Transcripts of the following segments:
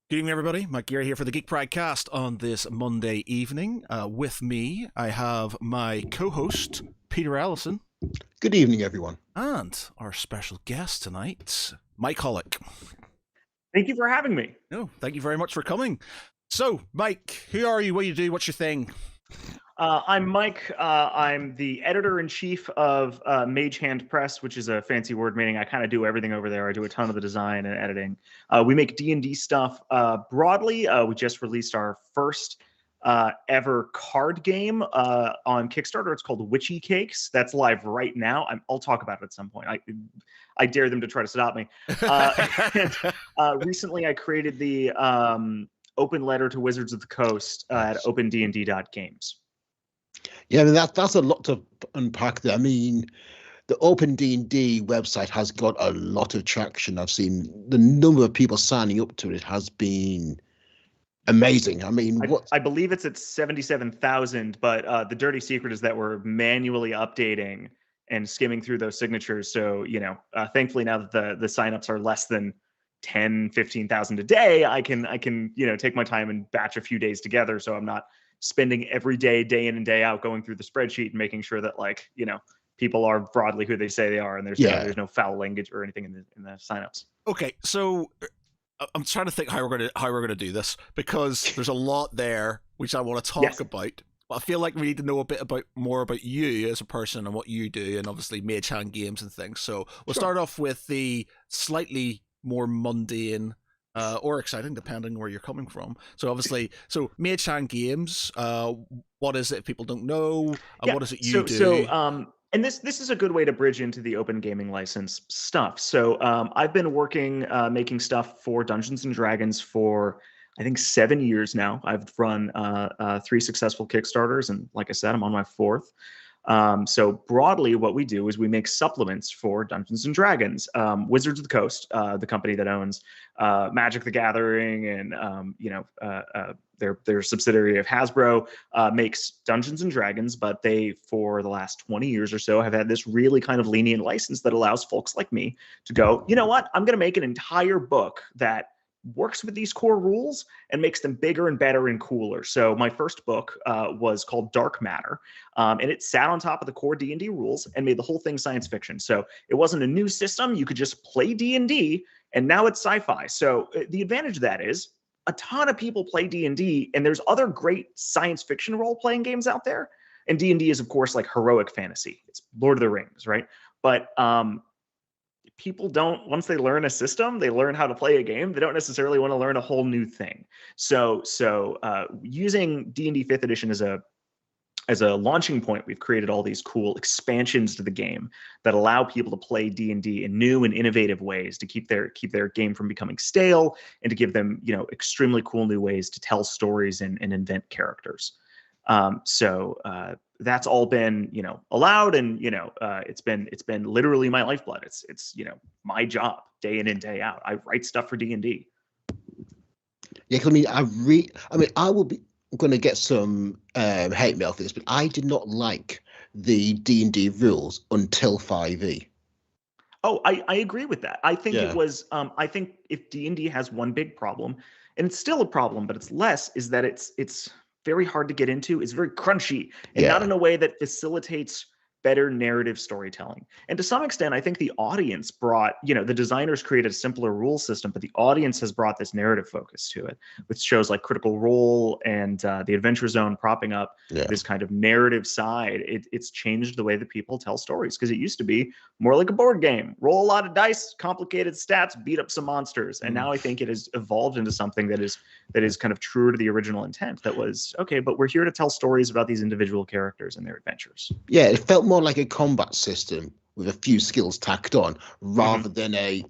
Good evening, everybody. Mike Geary here for the Geek Pridecast on this Monday evening. With me, I have my co-host, Peter Allison, Good evening, everyone. and our special guest tonight, Mike Holik. Thank you for having me. No, thank you very much for coming. So, Mike, who are you? What do you do? What's your thing? I'm Mike. I'm the editor-in-chief of Mage Press, which is a fancy word meaning I kind of do everything over there. I do a ton of the design and editing. We make D&D stuff broadly. We just released our first ever card game on Kickstarter. It's called Witchy Cakes. That's live right now. I'll talk about it at some point. I dare them to try to stop me. Recently, I created the open letter to Wizards of the Coast at opend&d.games. Yeah, I mean that's a lot to unpack there. I mean, the Open D&D website has got a lot of traction. I've seen the number of people signing up to it has been amazing. I mean, I believe it's at 77,000, but the dirty secret is that we're manually updating and skimming through those signatures. So, thankfully now that the signups are less than 10, 15,000 a day, I can, take my time and batch a few days together. So I'm not spending every day, day in and day out, going through the spreadsheet and making sure that people are broadly who they say they are. And there's no foul language or anything in the signups. Okay, so I'm trying to think how we're gonna do this, because there's a lot there which I want to talk about. But I feel like we need to know a bit more about you as a person and what you do, and obviously Mage games and things. So we'll start off with the slightly more mundane or exciting, depending where you're coming from. So obviously, Mage games. What is it if people don't know? What is it you do? And this is a good way to bridge into the open gaming license stuff. So I've been working making stuff for Dungeons and Dragons for I think 7 years now. I've run 3 successful Kickstarters, and like I said, I'm on my 4th. So broadly, what we do is we make supplements for Dungeons and Dragons. Wizards of the Coast, the company that owns Magic the Gathering, and their subsidiary of Hasbro, makes Dungeons and Dragons, but they, for the last 20 years or so, have had this really kind of lenient license that allows folks like me to go, you know what, I'm going to make an entire book that works with these core rules and makes them bigger and better and cooler. So my first book was called Dark Matter, and it sat on top of the core D&D rules and made the whole thing science fiction. So it wasn't a new system. You could just play D&D, and now it's sci-fi. So the advantage of that is a ton of people play D&D, and there's other great science fiction role-playing games out there. And D&D is, of course, like heroic fantasy. It's Lord of the Rings, right? But people don't, once they learn a system, they learn how to play a game, they don't necessarily want to learn a whole new thing. So using D&D 5th edition as a launching point, we've created all these cool expansions to the game that allow people to play D&D in new and innovative ways to keep their game from becoming stale, and to give them extremely cool new ways to tell stories and invent characters. That's all been allowed, and it's been literally my lifeblood. It's my job day in and day out. I write stuff for D&D. Yeah, I mean, I will be going to get some hate mail for this, but I did not like the D&D rules until 5e. Oh, I agree with that. I think it was. I think if D&D has one big problem, and it's still a problem, but it's less, is that it's very hard to get into. It's very crunchy, and not in a way that facilitates better narrative storytelling. And to some extent, I think the audience brought, the designers created a simpler rule system, but the audience has brought this narrative focus to it, with shows like Critical Role and the Adventure Zone propping up this kind of narrative side. It's changed the way that people tell stories, because it used to be more like a board game. Roll a lot of dice, complicated stats, beat up some monsters. And now I think it has evolved into something that is kind of truer to the original intent. That was, okay, but we're here to tell stories about these individual characters and their adventures. Yeah, it felt more like a combat system with a few skills tacked on, rather than a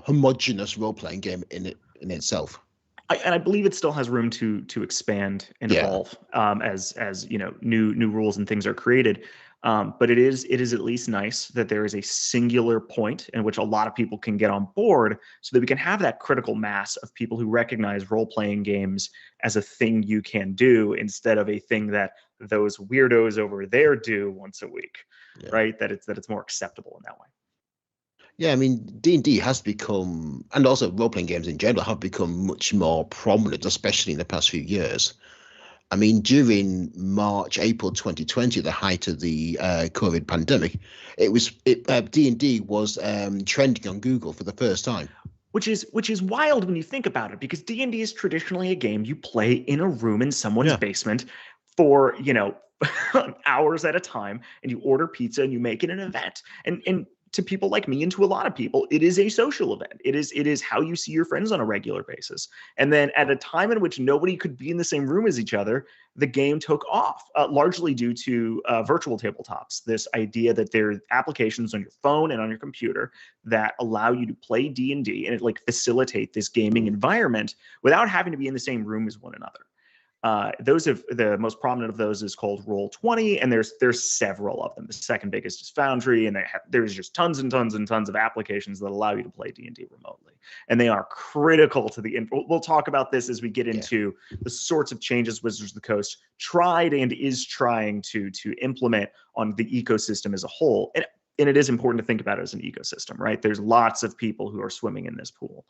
homogenous role-playing game in itself. I believe it still has room to expand and evolve as new rules and things are created. But it is at least nice that there is a singular point in which a lot of people can get on board, so that we can have that critical mass of people who recognize role-playing games as a thing you can do, instead of a thing that those weirdos over there do once a week, right? That it's more acceptable in that way. Yeah, I mean, D&D has become, and also role-playing games in general have become much more prominent, especially in the past few years. I mean, during March, April 2020, the height of the COVID pandemic, D&D was trending on Google for the first time. Which is wild when you think about it, because D&D is traditionally a game you play in a room in someone's basement for, hours at a time, and you order pizza and you make it an event. And to people like me and to a lot of people, it is a social event. It is how you see your friends on a regular basis. And then at a time in which nobody could be in the same room as each other, the game took off, largely due to virtual tabletops. This idea that there are applications on your phone and on your computer that allow you to play D&D and it facilitate this gaming environment without having to be in the same room as one another. The most prominent of those is called Roll20, and there's several of them. The second biggest is Foundry, and there's just tons and tons and tons of applications that allow you to play D&D remotely, and they are critical to the. We'll talk about this as we get into the sorts of changes Wizards of the Coast tried and is trying to implement on the ecosystem as a whole. And it is important to think about it as an ecosystem, right? There's lots of people who are swimming in this pool.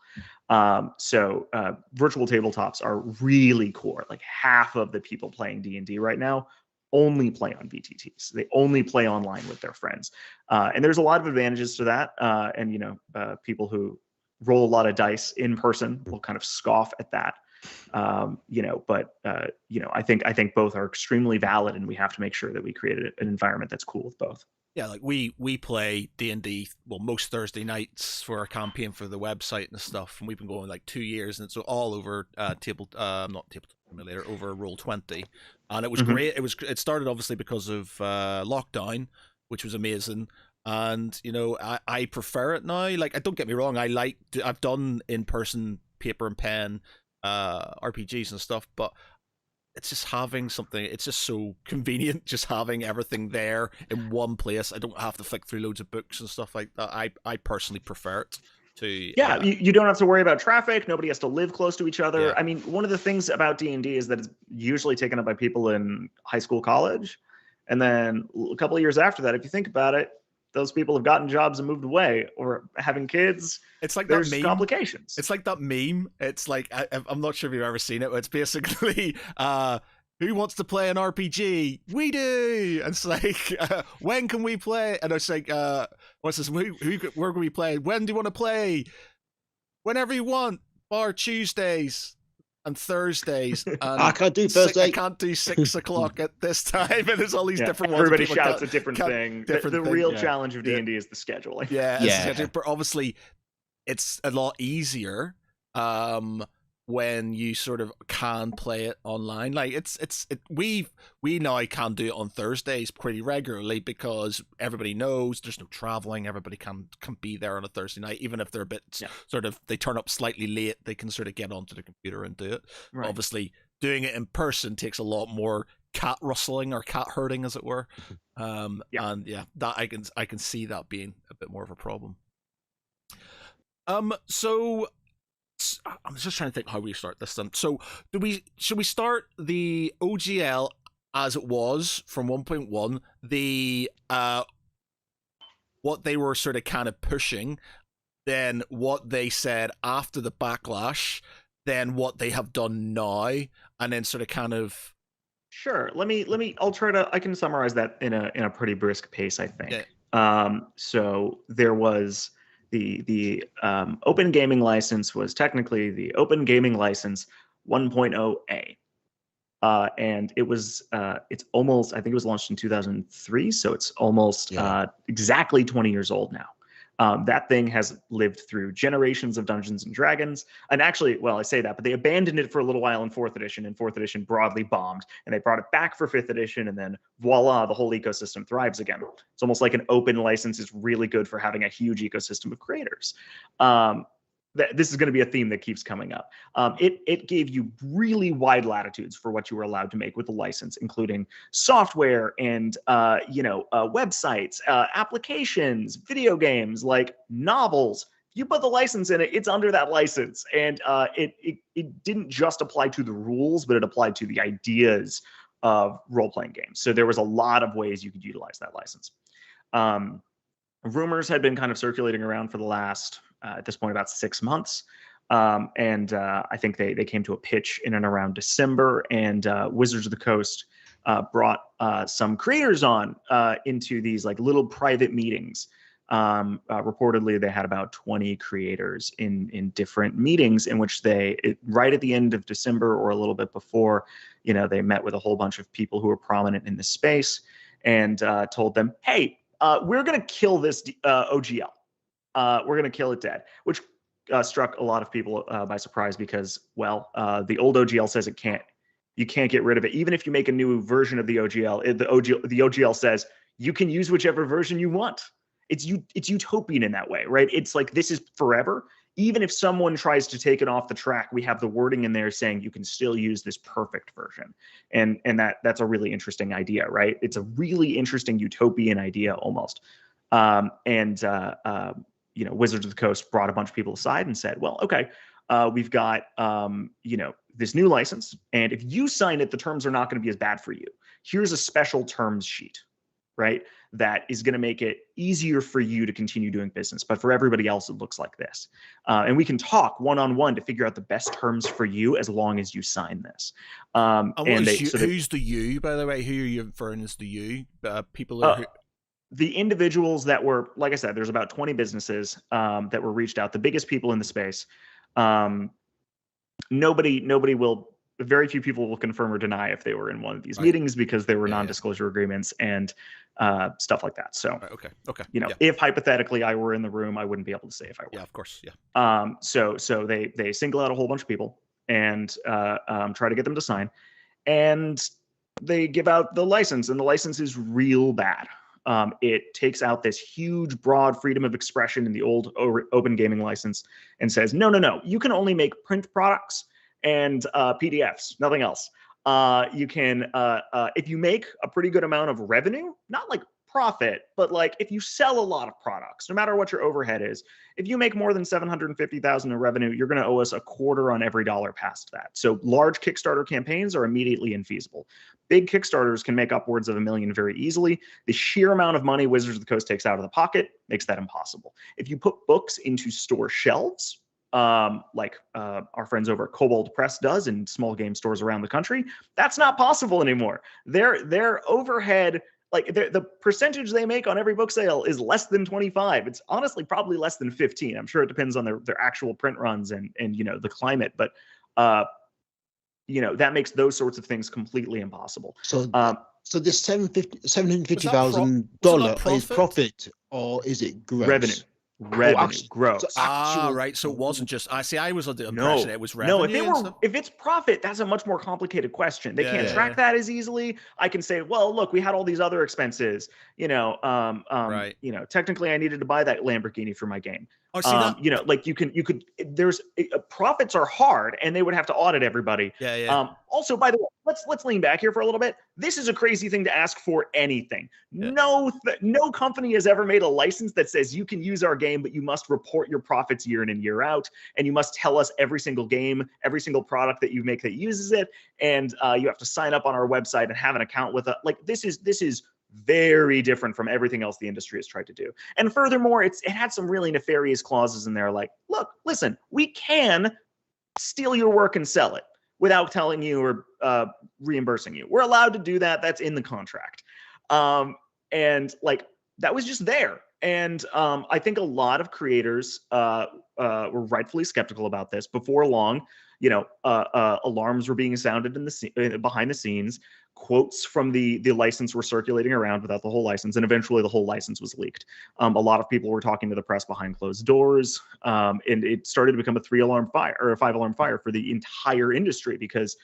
So virtual tabletops are really core. Like half of the people playing D&D right now only play on VTTs. They only play online with their friends. And there's a lot of advantages to that. And people who roll a lot of dice in person will kind of scoff at that. I think both are extremely valid, and we have to make sure that we create an environment that's cool with both. Yeah, like we play D&D most Thursday nights for our campaign for the website and stuff, and we've been going like 2 years, and it's all over not Tabletop Simulator, over Roll20, and it was great. It started obviously because of lockdown, which was amazing, and I prefer it now. Like, don't get me wrong, I've done in person paper and pen RPGs and stuff, but it's just having something. It's just so convenient, just having everything there in one place. I don't have to flick through loads of books and stuff like that. I personally prefer it to. You don't have to worry about traffic. Nobody has to live close to each other. Yeah. I mean, one of the things about D&D is that it's usually taken up by people in high school, college, and then a couple of years after that, if you think about it, those people have gotten jobs and moved away or having kids. It's like there's that meme. Complications. It's like that meme. It's like, I'm not sure if you've ever seen it, but it's basically who wants to play an RPG? We do. And it's like, when can we play? And it's like, what's this? Where can we play? When do you want to play? Whenever you want. Bar Tuesdays and Thursdays. And I can't do Thursday. I can't do 6 o'clock at this time. And there's all these different ones. Everybody shouts a different thing. The real challenge of D&D is the scheduling. Yeah. But obviously, it's a lot easier when you sort of can play it online. Like we now can do it on Thursdays pretty regularly because everybody knows there's no traveling. Everybody can be there on a Thursday night, even if they're a bit sort of, they turn up slightly late, they can sort of get onto the computer and do it. Right. Obviously, doing it in person takes a lot more cat rustling or cat herding, as it were. And that I can see that being a bit more of a problem. So I'm just trying to think how we start this then. So should we start the OGL as it was from 1.1, the what they were sort of kind of pushing, then what they said after the backlash, then what they have done now, and then sort of kind of. Sure. I can summarize that in a pretty brisk pace, I think. Yeah. So there was the Open Gaming License was technically the Open Gaming License 1.0A. And it was it's almost, I think it was launched in 2003, so it's almost exactly 20 years old now. That thing has lived through generations of Dungeons and Dragons. And actually, well, I say that, but they abandoned it for a little while in 4th edition, and 4th edition broadly bombed. And they brought it back for 5th edition, and then voila, the whole ecosystem thrives again. It's almost like an open license is really good for having a huge ecosystem of creators. This is going to be a theme that keeps coming up. It gave you really wide latitudes for what you were allowed to make with the license, including software and websites, applications, video games, like novels. You put the license in it, it's under that license, and it didn't just apply to the rules, but it applied to the ideas of role-playing games. So there was a lot of ways you could utilize that license. rumors had been kind of circulating around for the last, at this point, about 6 months. And I think they came to a pitch in and around December, and Wizards of the Coast brought some creators on into these like little private meetings. Reportedly, they had about 20 creators in different meetings in which right at the end of December or a little bit before, they met with a whole bunch of people who were prominent in the space and told them, hey, we're going to kill this OGL. We're going to kill it dead, which struck a lot of people by surprise because, well, the old OGL says you can't get rid of it. Even if you make a new version of the OGL, the OGL says you can use whichever version you want. It's utopian in that way, right? It's like this is forever. Even if someone tries to take it off the track, we have the wording in there saying you can still use this perfect version. And that's a really interesting idea, right? It's a really interesting utopian idea almost. Wizards of the Coast brought a bunch of people aside and said, well, okay, we've got, this new license. And if you sign it, the terms are not going to be as bad for you. Here's a special terms sheet, right? That is going to make it easier for you to continue doing business. But for everybody else, it looks like this. And we can talk one-on-one to figure out the best terms for you as long as you sign this. Who's the you, by the way? Who are you referring as the you? People are... The individuals that were, like I said, there's about 20 businesses that were reached out, the biggest people in the space. Very few people will confirm or deny if they were in one of these meetings because there were non-disclosure agreements and stuff like that. So, okay. If hypothetically I were in the room, I wouldn't be able to say if I were. Yeah, of course. Yeah. So they single out a whole bunch of people and try to get them to sign, and they give out the license, and the license is real bad. It takes out this huge, broad freedom of expression in the old open gaming license and says, no, you can only make print products and PDFs, nothing else. You can, if you make a pretty good amount of revenue, not like profit, but like if you sell a lot of products, no matter what your overhead is, if you make more than $750,000 in revenue, you're going to owe us a quarter on every dollar past that. So large Kickstarter campaigns are immediately infeasible. Big Kickstarters can make upwards of $1 million very easily. The sheer amount of money Wizards of the Coast takes out of the pocket makes that impossible. If you put books into store shelves, like our friends over at Kobold Press does in small game stores around the country, that's not possible anymore. Their overhead, like the percentage they make on every book sale is less than 25. It's honestly probably less than 15. I'm sure it depends on their actual print runs and the climate, but that makes those sorts of things completely impossible. So this $750,000 is profit, or is it gross? Revenue. Gross. Right. So it wasn't just. I was under the impression it was revenue. No, if it's profit, that's a much more complicated question. They can't track that as easily. I can say, well, look, we had all these other expenses. Right. Technically, I needed to buy that Lamborghini for my game. Oh, see that? Like you could. There's profits are hard, and they would have to audit everybody. Yeah. Also, by the way, let's lean back here for a little bit. This is a crazy thing to ask for anything. Yeah. No company has ever made a license that says you can use our game, but you must report your profits year in and year out, and you must tell us every single game, every single product that you make that uses it, and you have to sign up on our website and have an account with us. Like this is very different from everything else the industry has tried to do. And furthermore, it had some really nefarious clauses in there like, look, listen, we can steal your work and sell it without telling you or reimbursing you. We're allowed to do that. That's in the contract. And like, that was just there. And I think a lot of creators were rightfully skeptical about this. Before long, alarms were being sounded behind the scenes. Quotes from the license were circulating around without the whole license, and eventually the whole license was leaked. A lot of people were talking to the press behind closed doors, and it started to become a 3-alarm fire or a 5-alarm fire for the entire industry because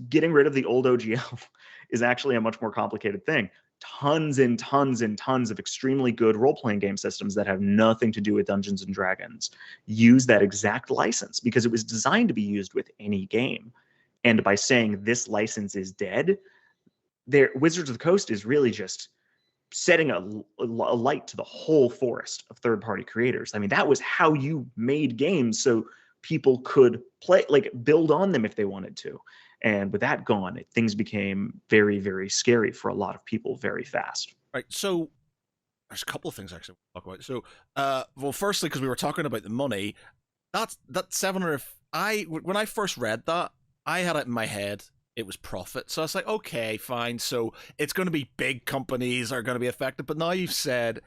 getting rid of the old OGL is actually a much more complicated thing. Tons and tons and tons of extremely good role-playing game systems that have nothing to do with Dungeons and Dragons use that exact license because it was designed to be used with any game. And by saying this license is dead, Wizards of the Coast is really just setting a light to the whole forest of third-party creators. I mean, that was how you made games so people could play, like build on them if they wanted to. And with that gone, things became very, very scary for a lot of people very fast. Right. So there's a couple of things actually to talk about. So, well, firstly, because we were talking about the money, that 700. When I first read that, I had it in my head it was profit. So I was like, okay, fine. So it's going to be big companies are going to be affected. But now you've said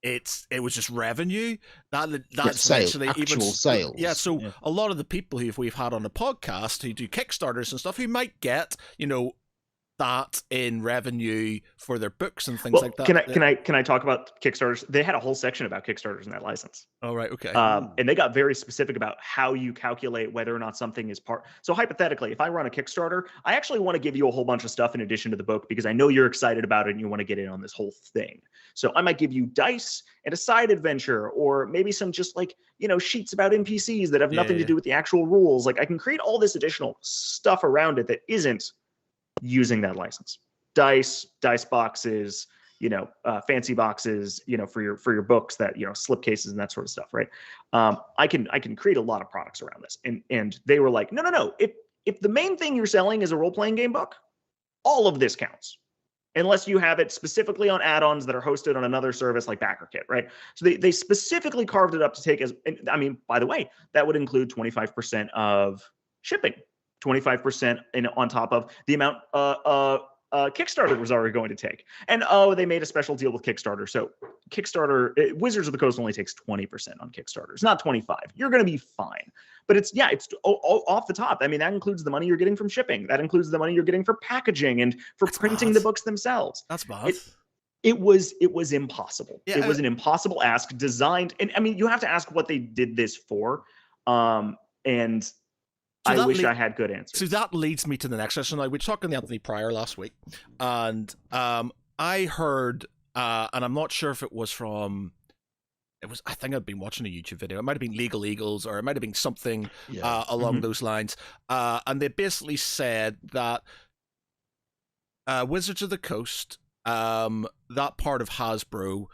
it was just revenue. That's sales, literally actual even sales. Yeah. So a lot of the people who we've had on the podcast who do Kickstarters and stuff, who might get that in revenue for their books and things like that. Can I talk about Kickstarters? They had a whole section about Kickstarters in that license. Oh, right. Okay. And they got very specific about how you calculate whether or not something is part. So hypothetically, if I run a Kickstarter, I actually want to give you a whole bunch of stuff in addition to the book because I know you're excited about it and you want to get in on this whole thing. So I might give you dice and a side adventure, or maybe some just like, sheets about NPCs that have nothing to do with the actual rules. Like I can create all this additional stuff around it that isn't using that license. Dice boxes, fancy boxes, for your books, that slip cases and that sort of stuff, right? I can create a lot of products around this, and they were like, no. If the main thing you're selling is a role-playing game book, all of this counts, unless you have it specifically on add-ons that are hosted on another service like BackerKit, right? So they specifically carved it up to take by the way, that would include 25% of shipping. 25% on top of the amount Kickstarter was already going to take. And they made a special deal with Kickstarter. So Kickstarter, Wizards of the Coast only takes 20% on Kickstarters, not 25. You're going to be fine. But it's off the top. I mean, that includes the money you're getting from shipping. That includes the money you're getting for packaging and for printing the books themselves. That's bad. It was impossible. Yeah, it was an impossible ask designed. And I mean, you have to ask what they did this for. And so I wish I had good answers. So that leads me to the next question. Like, we were talking to Anthony Pryor last week, and I heard, and I'm not sure if it was from, I think I'd been watching a YouTube video. It might have been Legal Eagles, or it might have been something along those lines. And they basically said that Wizards of the Coast, that part of Hasbro,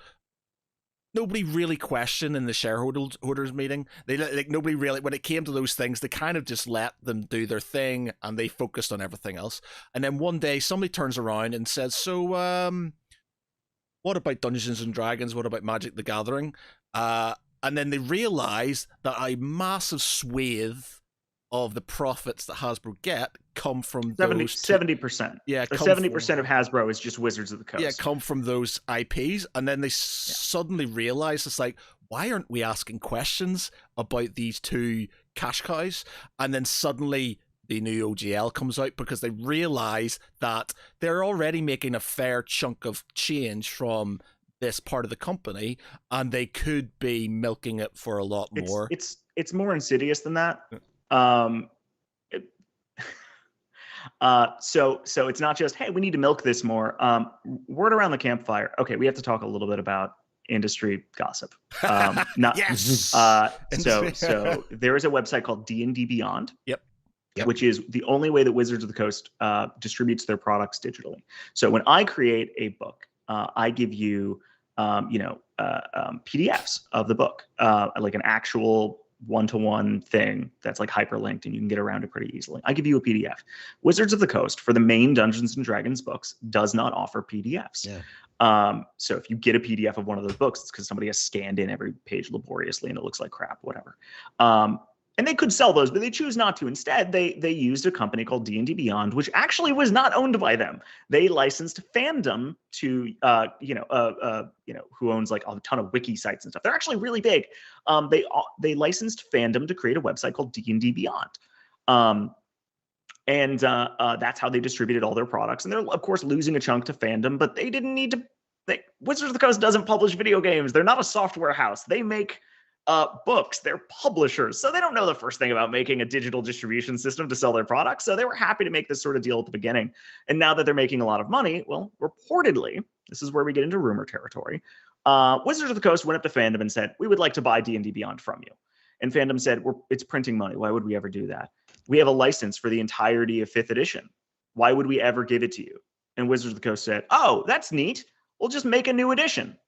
nobody really questioned in the shareholders meeting. Nobody really, when it came to those things, they kind of just let them do their thing and they focused on everything else. And then one day somebody turns around and says, so what about Dungeons and Dragons? What about Magic the Gathering? And then they realize that a massive swathe of the profits that Hasbro get come from 70%. Yeah, 70% of Hasbro is just Wizards of the Coast. Yeah, come from those IPs, and then they suddenly realize it's like, why aren't we asking questions about these two cash cows? And then suddenly the new OGL comes out because they realize that they're already making a fair chunk of change from this part of the company, and they could be milking it for a lot more. It's more insidious than that. So it's not just, hey, we need to milk this more. Word around the campfire. Okay, we have to talk a little bit about industry gossip. Yes. So there is a website called D&D Beyond. Yep. Which is the only way that Wizards of the Coast distributes their products digitally. So when I create a book, I give you PDFs of the book, like an actual one-to-one thing that's like hyperlinked and you can get around it pretty easily. I give you a PDF. Wizards of the Coast, for the main Dungeons and Dragons books, does not offer PDFs. Yeah. So if you get a PDF of one of those books, it's because somebody has scanned in every page laboriously and it looks like crap, whatever. And they could sell those, but they choose not to. Instead, they used a company called D&D Beyond, which actually was not owned by them. They licensed Fandom to, who owns like a ton of wiki sites and stuff. They're actually really big. They licensed Fandom to create a website called D&D Beyond. And that's how they distributed all their products. And they're, of course, losing a chunk to Fandom, but they didn't need to. Wizards of the Coast doesn't publish video games. They're not a software house. They make books. They're publishers, so they don't know the first thing about making a digital distribution system to sell their products. So they were happy to make this sort of deal at the beginning. And now that they're making a lot of money, well, reportedly, this is where we get into rumor territory. Wizards of the Coast went up to Fandom and said, "We would like to buy D&D Beyond from you." And Fandom said, "It's printing money. Why would we ever do that? We have a license for the entirety of 5th edition. Why would we ever give it to you?" And Wizards of the Coast said, "Oh, that's neat. We'll just make a new edition."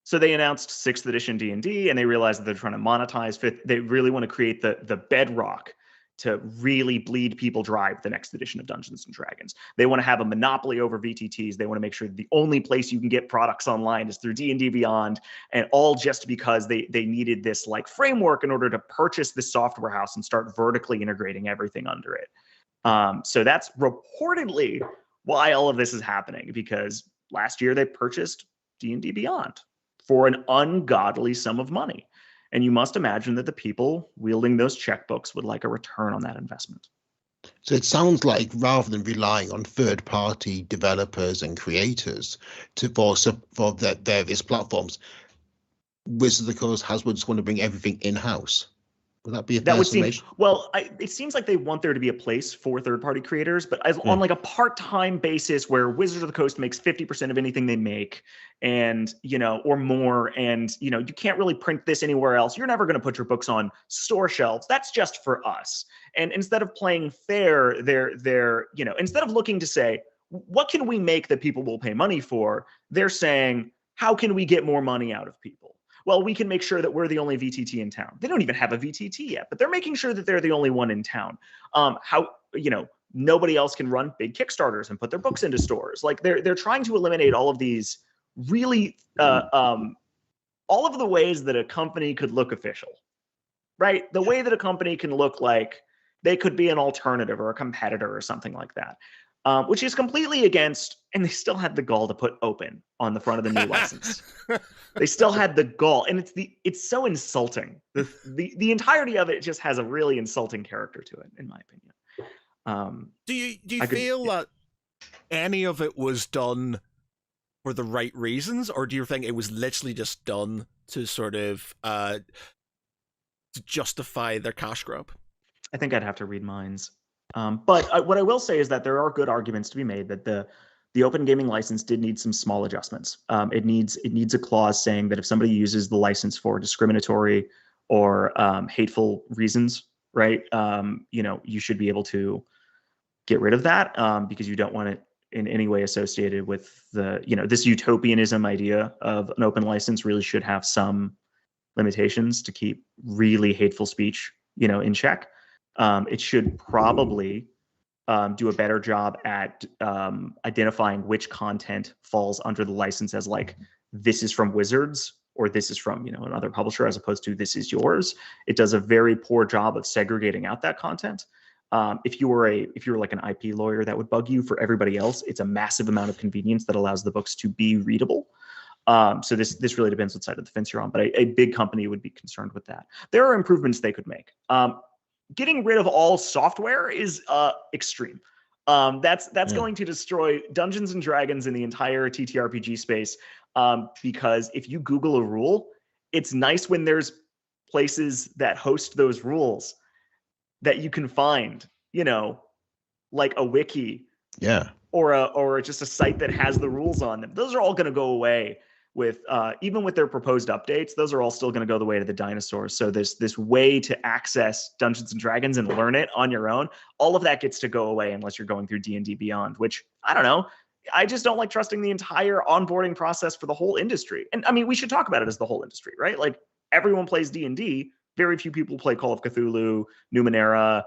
So they announced 6th edition D&D, and they realized that they're trying to monetize 5th. They really want to create the bedrock to really bleed people dry with the next edition of Dungeons and Dragons. They want to have a monopoly over VTTs. They want to make sure that the only place you can get products online is through D&D Beyond, and all just because they needed this like framework in order to purchase this software house and start vertically integrating everything under it. So that's reportedly why all of this is happening, because last year they purchased D&D Beyond for an ungodly sum of money. And you must imagine that the people wielding those checkbooks would like a return on that investment. So it sounds like rather than relying on third-party developers and creators for their various platforms, Wizards of the Coast Hasbro just want to bring everything in-house. Would that be a fair summation? Well, it seems like they want there to be a place for third-party creators, but on like a part-time basis where Wizards of the Coast makes 50% of anything they make, and or more, and you can't really print this anywhere else. You're never going to put your books on store shelves. That's just for us. And instead of playing fair, they're instead of looking to say, what can we make that people will pay money for? They're saying, how can we get more money out of people? Well, we can make sure that we're the only VTT in town. They don't even have a VTT yet, but they're making sure that they're the only one in town. Nobody else can run big Kickstarters and put their books into stores. Like they're trying to eliminate all of these really, all of the ways that a company could look official, right? The way that a company can look like they could be an alternative or a competitor or something like that. Which is completely against, and they still had the gall to put open on the front of the new license. They still had the gall, and it's so insulting. The entirety of it just has a really insulting character to it, in my opinion. Do you feel that any of it was done for the right reasons, or do you think it was literally just done to sort of to justify their cash grab? I think I'd have to read minds. But what I will say is that there are good arguments to be made that the open gaming license did need some small adjustments. It needs a clause saying that if somebody uses the license for discriminatory or hateful reasons, right, you should be able to get rid of that because you don't want it in any way associated with this utopianism idea of an open license. Really should have some limitations to keep really hateful speech, in check. It should probably do a better job at identifying which content falls under the license as like, this is from Wizards or this is from another publisher, as opposed to this is yours. It does a very poor job of segregating out that content. If you were like an IP lawyer, that would bug you. For everybody else, it's a massive amount of convenience that allows the books to be readable. So this really depends what side of the fence you're on, but a big company would be concerned with that. There are improvements they could make. Getting rid of all software is extreme. That's going to destroy Dungeons and Dragons in the entire TTRPG space. Because if you Google a rule, it's nice when there's places that host those rules that you can find, like a wiki, or just a site that has the rules on them. Those are all going to go away with even with their proposed updates. Those are all still going to go the way to the dinosaurs. So this way to access Dungeons and Dragons and learn it on your own, all of that gets to go away unless you're going through D&D Beyond, which I don't know. I just don't like trusting the entire onboarding process for the whole industry. And I mean, we should talk about it as the whole industry, right? Like everyone plays D&D. Very few people play Call of Cthulhu, Numenera,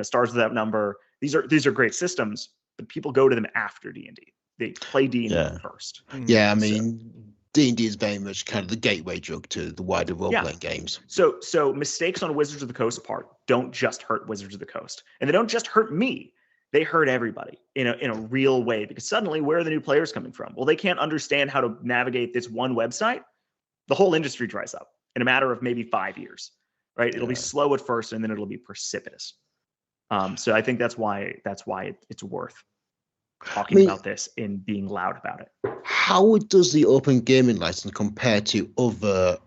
Stars Without Number. These are great systems, but people go to them after D&D. They play D&D first. Yeah, I mean, D&D is very much kind of the gateway drug to the wider role-playing games. So mistakes on Wizards of the Coast part don't just hurt Wizards of the Coast. And they don't just hurt me. They hurt everybody in a real way, because suddenly, where are the new players coming from? Well, they can't understand how to navigate this one website. The whole industry dries up in a matter of maybe 5 years, right? It'll be slow at first, and then it'll be precipitous. So I think that's why it's worth talking about this and being loud about it. How does the open gaming license compare to other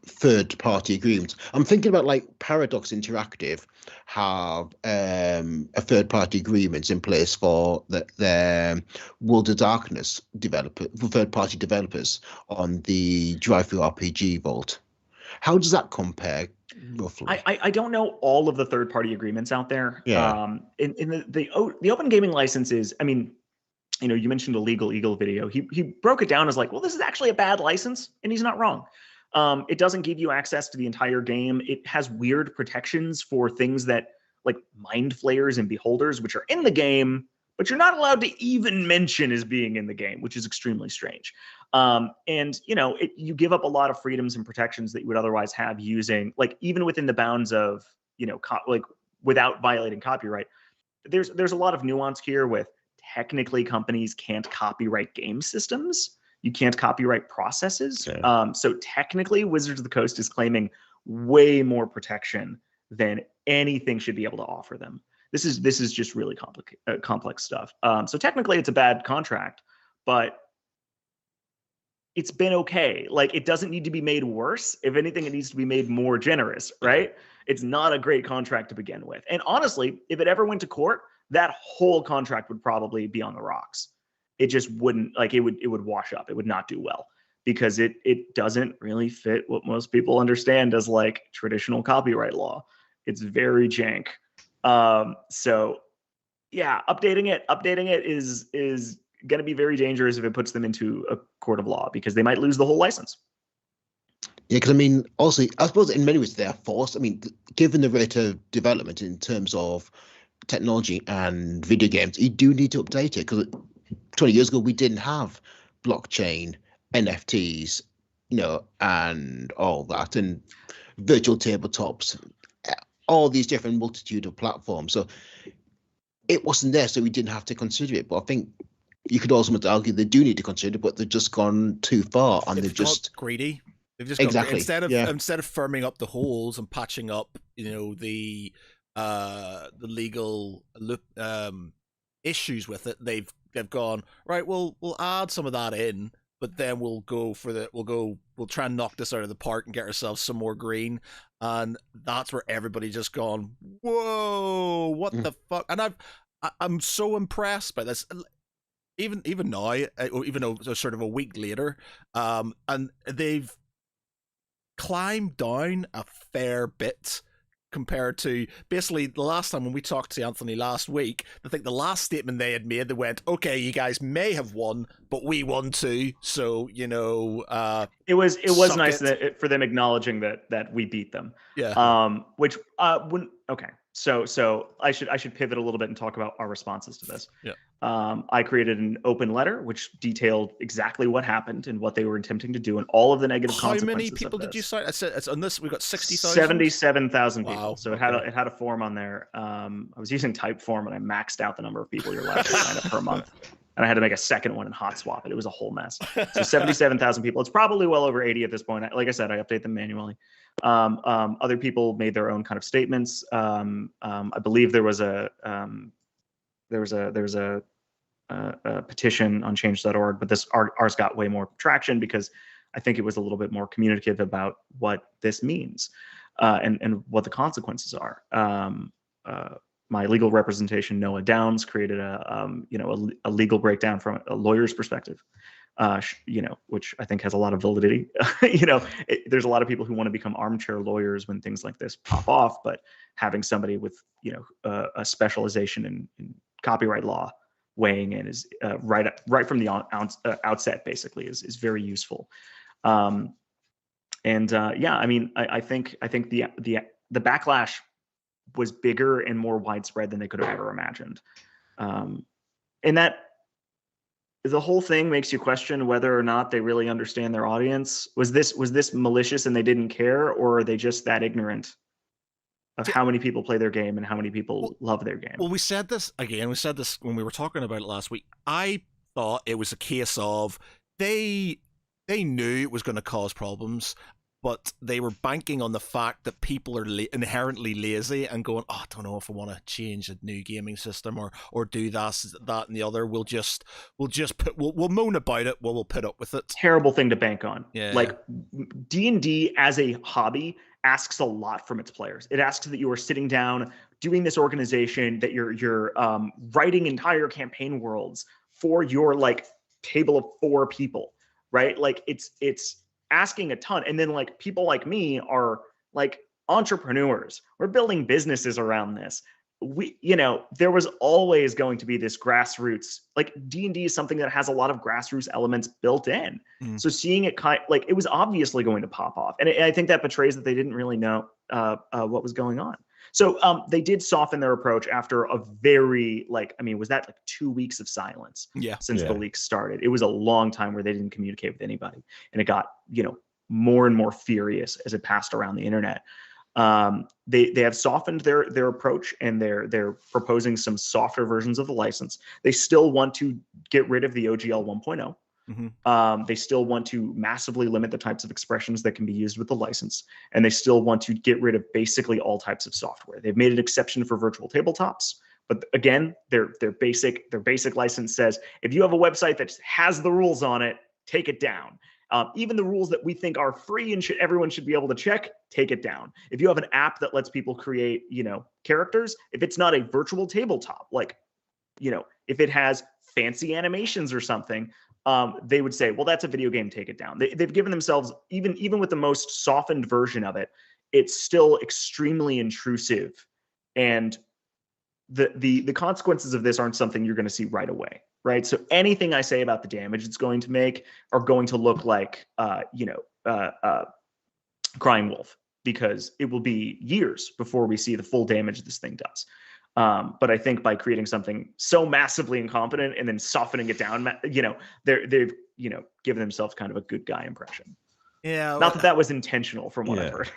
third-party agreements? I'm thinking about like Paradox Interactive have a third-party agreements in place for their World of Darkness third-party developers on the Drive-Thru RPG Vault. How does that compare roughly? I don't know all of the third-party agreements out there. Yeah. In the open gaming licenses, I mean, you mentioned a Legal Eagle video. He broke it down as like, well, this is actually a bad license, and he's not wrong. It doesn't give you access to the entire game. It has weird protections for things that like mind flayers and beholders, which are in the game, but you're not allowed to even mention as being in the game, which is extremely strange. And you give up a lot of freedoms and protections that you would otherwise have using, like, even within the bounds of, like, without violating copyright. There's a lot of nuance here with technically companies can't copyright game systems. You can't copyright processes. Yeah. So technically, Wizards of the Coast is claiming way more protection than anything should be able to offer them. This is just really complex stuff. So technically, it's a bad contract, but it's been okay. Like, it doesn't need to be made worse. If anything, it needs to be made more generous, right? It's not a great contract to begin with. And honestly, if it ever went to court, that whole contract would probably be on the rocks. It just wouldn't, like, it would wash up. It would not do well because it doesn't really fit what most people understand as like traditional copyright law. It's very jank. So yeah, updating it is going to be very dangerous if it puts them into a court of law because they might lose the whole license. Yeah, because I mean, also, I suppose in many ways they're forced. I mean, given the rate of development in terms of technology and video games, you do need to update it because 20 years ago we didn't have blockchain, NFTs, and all that, and virtual tabletops, all these different multitude of platforms. So it wasn't there, so we didn't have to consider it. But I think you could also argue they do need to consider it, but they've just gone too far, and they've just greedy. They've just exactly instead of firming up the holes and patching up, the legal issues with it. They've gone right. We'll add some of that in, but then we'll try and knock this out of the park and get ourselves some more green. And that's where everybody just gone, whoa, what the fuck? And I'm so impressed by this. Even now, even though it's sort of a week later, and they've climbed down a fair bit compared to basically the last time when we talked to Anthony last week. I think the last statement they had made, they went, okay, you guys may have won, but we won too. So, it was nice for them acknowledging that we beat them. Yeah. Okay. So I should pivot a little bit and talk about our responses to this. Yeah. I created an open letter which detailed exactly what happened and what they were attempting to do and all of the negative consequences. How many people did you cite? I said it's on this. We got 60,000. 77,000 people. Wow. So it had a form on there. I was using Typeform and I maxed out the number of people you're allowed to sign up per month. And I had to make a second one and hot swap it. It was a whole mess. So 77,000 people. It's probably well over 80 at this point. Like I said, I update them manually. Other people made their own kind of statements. I believe there was a petition on change.org, but ours got way more traction because I think it was a little bit more communicative about what this means and what the consequences are. My legal representation, Noah Downs, created a legal breakdown from a lawyer's perspective, which I think has a lot of validity. There's a lot of people who want to become armchair lawyers when things like this pop off, but having somebody with a specialization in copyright law weighing in is right from the outset basically is very useful. I mean, I think the backlash was bigger and more widespread than they could have ever imagined. And that the whole thing makes you question whether or not they really understand their audience. Was this malicious and they didn't care, or are they just that ignorant of how many people play their game and how many people love their game? Well, we said this when we were talking about it last week. I thought it was a case of they knew it was going to cause problems, but they were banking on the fact that people are inherently lazy and going, oh, I don't know if I want to change a new gaming system or do that and the other. We'll moan about it. We'll put up with it. Terrible thing to bank on. Yeah. Like D&D as a hobby asks a lot from its players. It asks that you are sitting down, doing this organization, that you're writing entire campaign worlds for your like table of 4 people, right? Like it's asking a ton. And then like people like me are like entrepreneurs. We're building businesses around this. there was always going to be this grassroots, like D&D is something that has a lot of grassroots elements built in. So seeing it it was obviously going to pop off. And I think that betrays that they didn't really know what was going on. So they did soften their approach after a very, was that like 2 weeks of silence since the leak started? It was a long time where they didn't communicate with anybody. And it got, more and more furious as it passed around the internet. They have softened their approach, and they're proposing some softer versions of the license. They still want to get rid of the OGL 1.0. They still want to massively limit the types of expressions that can be used with the license, and they still want to get rid of basically all types of software. They've made an exception for virtual tabletops, but again, their basic license says if you have a website that has the rules on it, take it down. Even the rules that we think are free and everyone should be able to check, take it down. If you have an app that lets people create, characters, if it's not a virtual tabletop, if it has fancy animations or something, they would say, well, that's a video game, take it down. They've given themselves, even with the most softened version of it, it's still extremely intrusive. And the consequences of this aren't something you're going to see right away. Right. So anything I say about the damage it's going to make are going to look like, Crying Wolf, because it will be years before we see the full damage this thing does. But I think by creating something so massively incompetent and then softening it down, they've given themselves kind of a good guy impression. Yeah. Not that was intentional from what I've heard.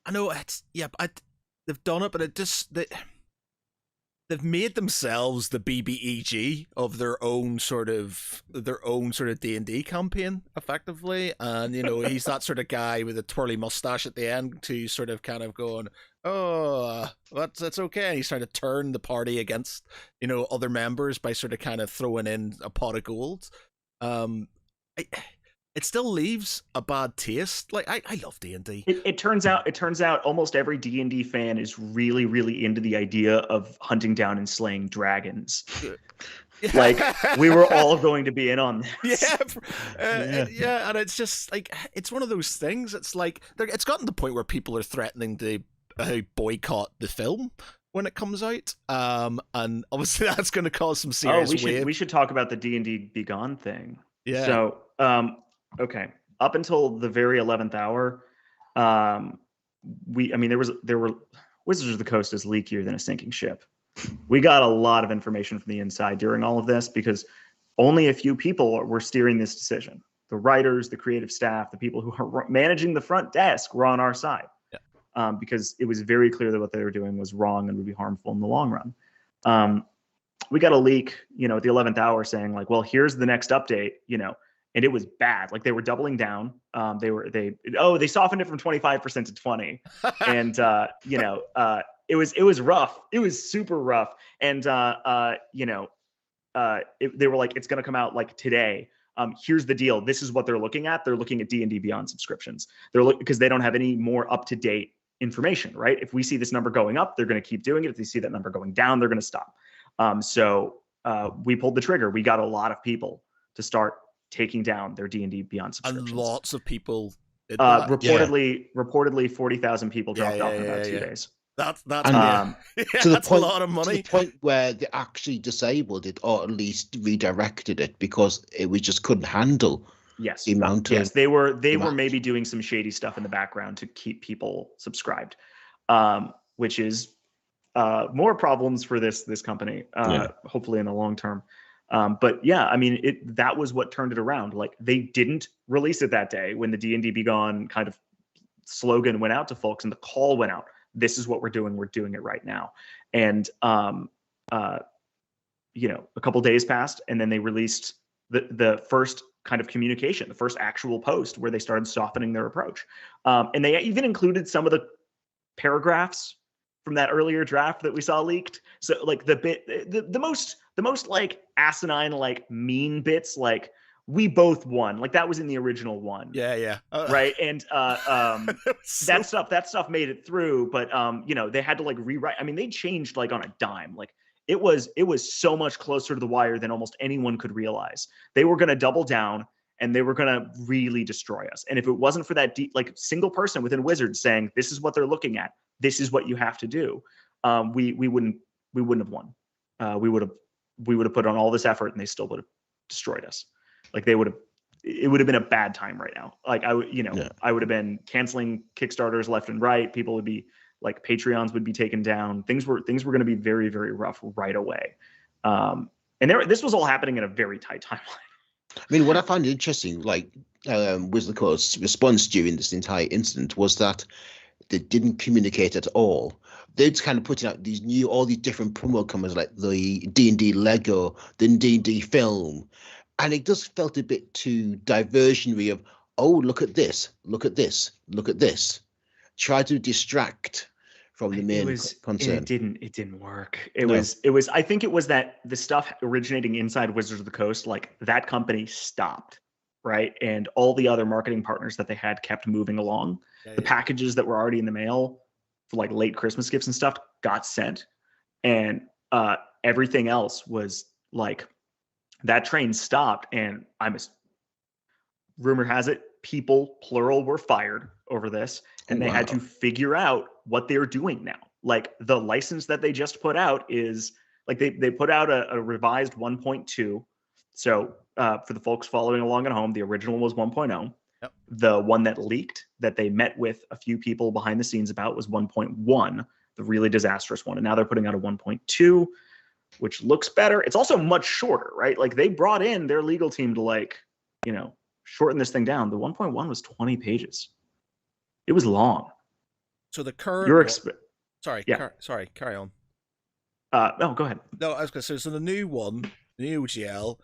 I know they've done it, but they've made themselves the BBEG of their own sort of D&D campaign, effectively. And, he's that sort of guy with a twirly mustache at the end to sort of kind of going, oh, that's okay. And he's trying to turn the party against, other members by sort of kind of throwing in a pot of gold. It still leaves a bad taste. Like I love D&D. It turns out almost every D&D fan is really, really into the idea of hunting down and slaying dragons. Like we were all going to be in on this. And it's just like it's one of those things. It's like it's gotten to the point where people are threatening to boycott the film when it comes out, and obviously that's going to cause some serious. We should talk about the D&D Be Gone thing. Yeah. So okay, up until the very 11th hour, there were Wizards of the Coast is leakier than a sinking ship. We got a lot of information from the inside during all of this because only a few people were steering this decision. The writers, the creative staff, the people who are managing the front desk were on our side. Because it was very clear that what they were doing was wrong and would be harmful in the long run. We got a leak, at the 11th hour saying like, well, here's the next update, and it was bad. Like they were doubling down. They softened it from 25% to 20. And, it was rough. It was super rough. And, they were like, it's going to come out like today. Here's the deal. This is what they're looking at. They're looking at D&D Beyond subscriptions. Because they don't have any more up-to-date information, right? If we see this number going up, they're going to keep doing it. If they see that number going down, they're going to stop. So we pulled the trigger. We got a lot of people to start taking down their D&D Beyond subscriptions. And lots of people. Reportedly 40,000 people dropped off in about 2 days. That's that's a lot of money. To the point where they actually disabled it, or at least redirected it, because we just couldn't handle the amount of. Yes, they were maybe doing some shady stuff in the background to keep people subscribed, which is more problems for this company, hopefully in the long term. But yeah, that was what turned it around. Like they didn't release it that day when the D&D Be Gone kind of slogan went out to folks and the call went out. This is what we're doing. We're doing it right now. And, a couple days passed and then they released the first kind of communication, the first actual post where they started softening their approach. And they even included some of the paragraphs from that earlier draft that we saw leaked. So like the most like asinine, like mean bits, like we both won. Like that was in the original one. Yeah. Right. And that stuff made it through, but they had to like rewrite. They changed like on a dime. Like it was so much closer to the wire than almost anyone could realize. They were going to double down and they were going to really destroy us. And if it wasn't for that single person within Wizards saying, this is what they're looking at, this is what you have to do, we wouldn't we wouldn't have won. We would have put on all this effort, and they still would have destroyed us. Like it would have been a bad time right now. Like I would have been canceling Kickstarters left and right. People would be like, Patreons would be taken down. Things were going to be very, very rough right away. This was all happening in a very tight timeline. I mean, what I find interesting, like Wizard of the Coast's response during this entire incident, was that they didn't communicate at all. They're just kind of putting out all these different promo comments, like the D&D Lego, the D&D film, and it just felt a bit too diversionary of, oh, look at this, look at this, look at this. Try to distract from the main concern. It didn't work. It was. I think it was that the stuff originating inside Wizards of the Coast, like that company stopped, right, and all the other marketing partners that they had kept moving along. The packages that were already in the mail for like late Christmas gifts and stuff got sent, and everything else was like, that train stopped, and rumor has it, people plural were fired over this, and they had to figure out what they're doing now. Like the license that they just put out is like they put out a revised 1.2. So for the folks following along at home, the original was 1.0. Yep. The one that leaked, that they met with a few people behind the scenes about, was 1.1, the really disastrous one. And now they're putting out a 1.2, which looks better. It's also much shorter, right? Like they brought in their legal team to shorten this thing down. The 1.1 was 20 pages. It was long. So the current... Sorry, carry on. No, go ahead. No, I was going to say, so the new one, the new OGL,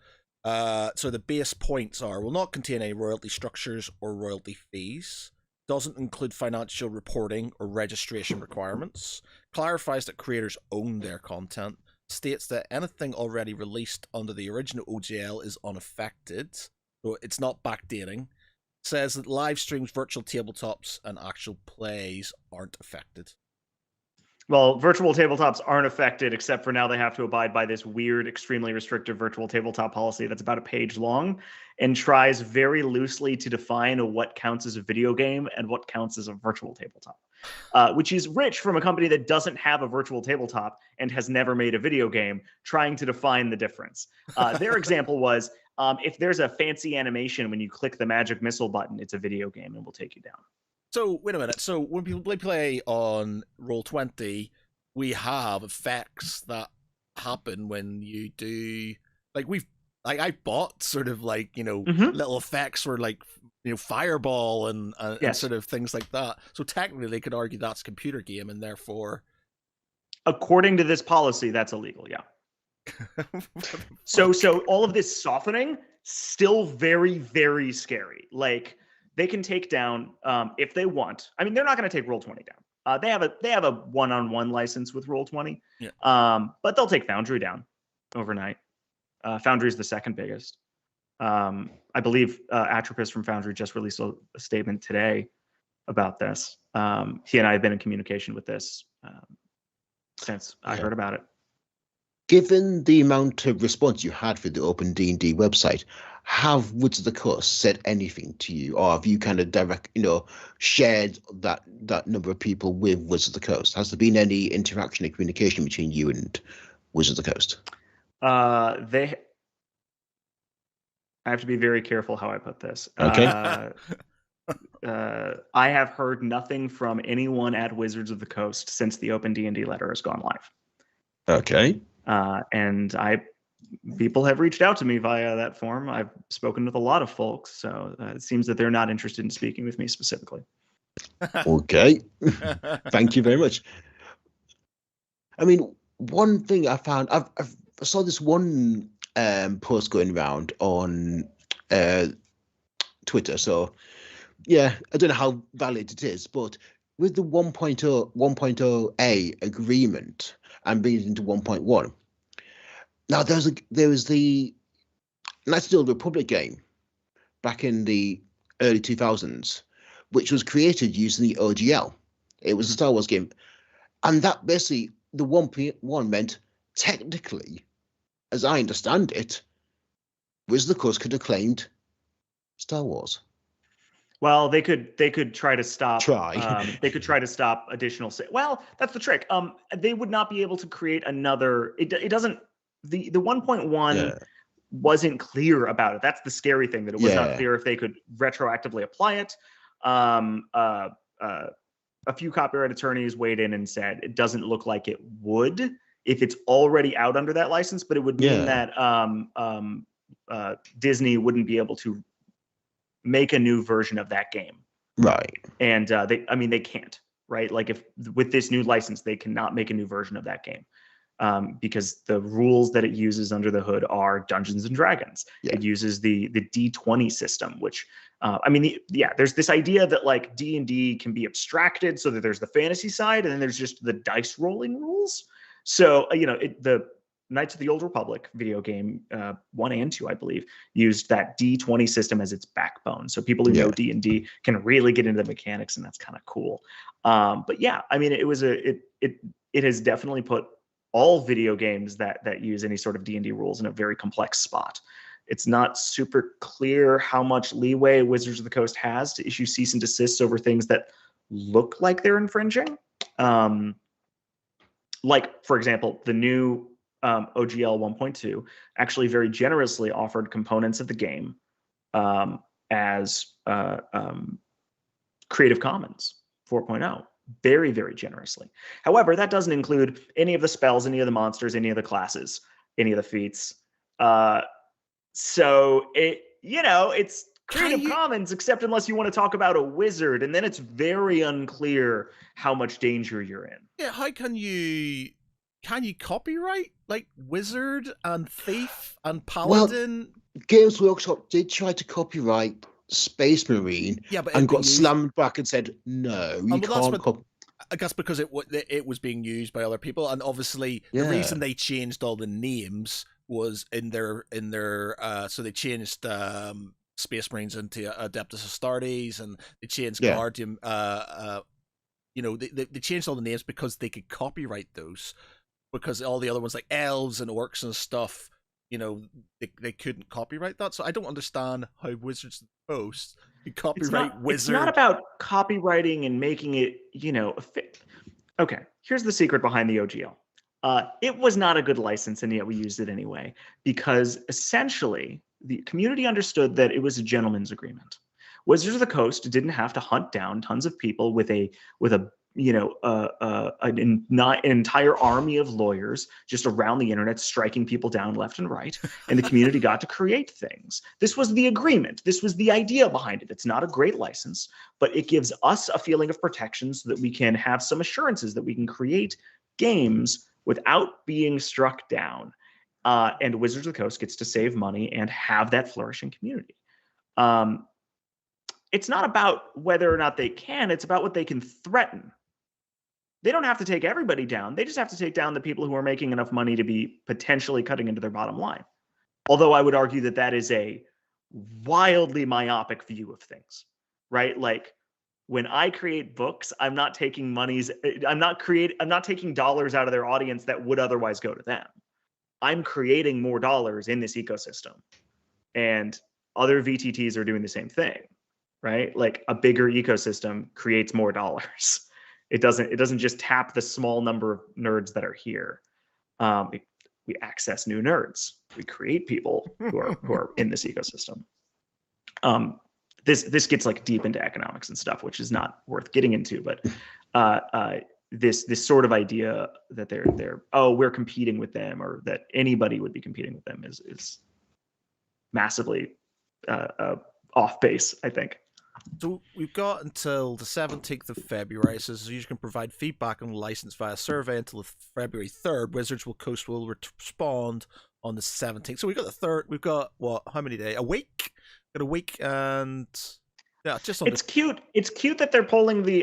so the base points will not contain any royalty structures or royalty fees, doesn't include financial reporting or registration requirements, clarifies that creators own their content, states that anything already released under the original OGL is unaffected, so it's not backdating, says that live streams, virtual tabletops, and actual plays aren't affected. Well, virtual tabletops aren't affected, except for now they have to abide by this weird, extremely restrictive virtual tabletop policy that's about a page long and tries very loosely to define what counts as a video game and what counts as a virtual tabletop, which is rich from a company that doesn't have a virtual tabletop and has never made a video game, trying to define the difference. Their example was, if there's a fancy animation when you click the magic missile button, it's a video game and will take you down. So, wait a minute. So, when people play on Roll20, we have effects that happen when you do... I bought sort of little effects for fireball and sort of things like that. So, technically, they could argue that's a computer game and therefore... According to this policy, that's illegal, yeah. So all of this softening, still very, very scary. Like... They can take down if they want. I mean, they're not going to take Roll20 down. They have a one-on-one license with Roll20, but they'll take Foundry down overnight. Foundry is the second biggest. I believe Atropos from Foundry just released a statement today about this. He and I have been in communication with this since I heard about it. Given the amount of response you had for the Open D&D website, have Woods of the Coast said anything to you, or have you kind of shared that number of people with Woods of the Coast? Has there been any interaction and communication between you and Woods of the Coast? I have to be very careful how I put this. Okay. I have heard nothing from anyone at Wizards of the Coast since the Open D&D letter has gone live. Okay. And people have reached out to me via that form. I've spoken with a lot of folks, so it seems that they're not interested in speaking with me specifically. Okay. Thank you very much. I mean, one thing I found, I saw this one post going around on Twitter. So, yeah, I don't know how valid it is, but with the 1.0A agreement and bringing it into 1.1, now there was the Knights of the Old Republic game back in the early 2000s, which was created using the OGL. It was a Star Wars game, and that basically the 1.1 meant technically, as I understand it, Wizards of the Coast could have claimed Star Wars. Well, they could try to stop. Try. They could try to stop additional. Well, that's the trick. They would not be able to create another. It doesn't. The 1.1 Yeah. wasn't clear about it. That's the scary thing, that it was not Yeah. clear if they could retroactively apply it. A few copyright attorneys weighed in and said it doesn't look like it would if it's already out under that license, but it would mean Yeah. that Disney wouldn't be able to make a new version of that game. Right. And they can't, right? Like, if with this new license, they cannot make a new version of that game. Because the rules that it uses under the hood are Dungeons and Dragons. Yeah. It uses the D20 system, which there's this idea that like D&D can be abstracted so that there's the fantasy side and then there's just the dice rolling rules. So the Knights of the Old Republic video game 1 and 2, I believe, used that D20 system as its backbone. So people who know D&D can really get into the mechanics, and that's kind of cool. But yeah, I mean, it has definitely put all video games that use any sort of D&D rules in a very complex spot. It's not super clear how much leeway Wizards of the Coast has to issue cease and desists over things that look like they're infringing. Like, for example, the new OGL 1.2 actually very generously offered components of the game as Creative Commons 4.0. Very, very generously. However, that doesn't include any of the spells, any of the monsters, any of the classes, any of the feats. So it's Creative Commons, except unless you want to talk about a wizard, and then it's very unclear how much danger you're in. Yeah, how can you copyright like wizard and thief and paladin? Well, Games Workshop did try to copyright Space Marine, and got slammed back and said, no, you can't copy. I guess because it was being used by other people, and obviously the reason they changed all the names was in their so they changed Space Marines into Adeptus Astartes, and they changed Guardian. They changed all the names because they could copyright those, because all the other ones like elves and orcs and stuff, they couldn't copyright that. So I don't understand how Wizards of the Coast could copyright Wizard. It's not about copywriting and making it, a fit. Okay, here's the secret behind the OGL. It was not a good license, and yet we used it anyway, because essentially the community understood that it was a gentleman's agreement. Wizards of the Coast didn't have to hunt down tons of people with an entire army of lawyers just around the internet striking people down left and right, and the community got to create things. This was the agreement. This was the idea behind it. It's not a great license, but it gives us a feeling of protection so that we can have some assurances that we can create games without being struck down. And Wizards of the Coast gets to save money and have that flourishing community. It's not about whether or not they can, it's about what they can threaten. They don't have to take everybody down. They just have to take down the people who are making enough money to be potentially cutting into their bottom line. Although I would argue that that is a wildly myopic view of things, right? Like, when I create books, I'm not taking dollars out of their audience that would otherwise go to them. I'm creating more dollars in this ecosystem. And other VTTs are doing the same thing, right? Like, a bigger ecosystem creates more dollars. It doesn't just tap the small number of nerds that are here. We access new nerds. We create people who are in this ecosystem. This gets like deep into economics and stuff, which is not worth getting into. But this sort of idea that we're competing with them, or that anybody would be competing with them, is massively off base, I think. So we've got until the 17th of February. So you can provide feedback on the license via survey until February 3rd. Wizards of the Coast will respond on the 17th. So we've got the 3rd. We've got how many days? A week? Got a week, and yeah, just on. It's cute. It's cute that they're polling the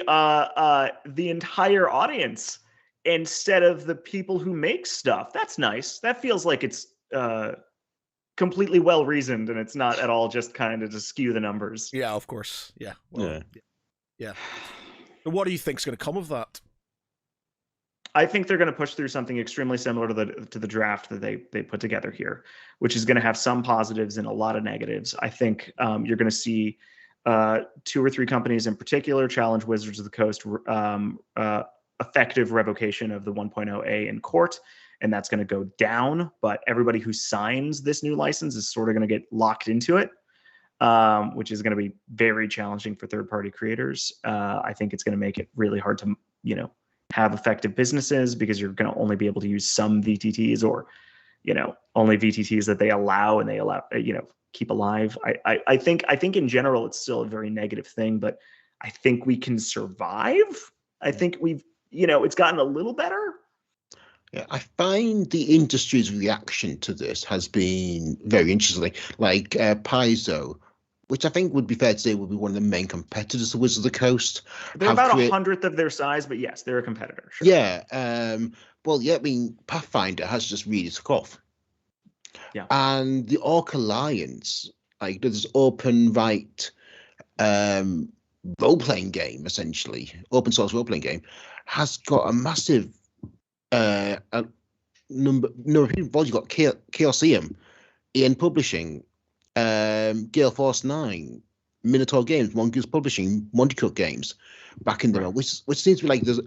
entire audience instead of the people who make stuff. That's nice. That feels like it's completely well reasoned, and it's not at all just kind of to skew the numbers. Yeah, of course. Yeah. Well, yeah. So what do you think's going to come of that? I think they're going to push through something extremely similar to the draft that they put together here, which is going to have some positives and a lot of negatives. I think you're going to see 2 or 3 companies in particular challenge Wizards of the Coast effective revocation of the 1.0A in court, and that's going to go down. But everybody who signs this new license is sort of going to get locked into it, which is going to be very challenging for third-party creators. I think it's going to make it really hard to, have effective businesses, because you're going to only be able to use some VTTs, or, only VTTs that they allow, and they allow, keep alive. I think in general it's still a very negative thing, but I think we can survive. I think we've, it's gotten a little better. Yeah, I find the industry's reaction to this has been very interesting. Like Paizo, which I think would be fair to say would be one of the main competitors of Wizards of the Coast. They're about 100th of their size, but yes, they're a competitor. Sure. Yeah. Well, yeah, I mean, Pathfinder has just really took off. Yeah. And the Orc Alliance, like this open right role-playing game, essentially, open source role-playing game, has got a massive number of people involved. You've got Chaosium, Ian Publishing, Gale Force 9, Minotaur Games, Mongoose Publishing, Monte Cook Games, back in the which seems to be like there's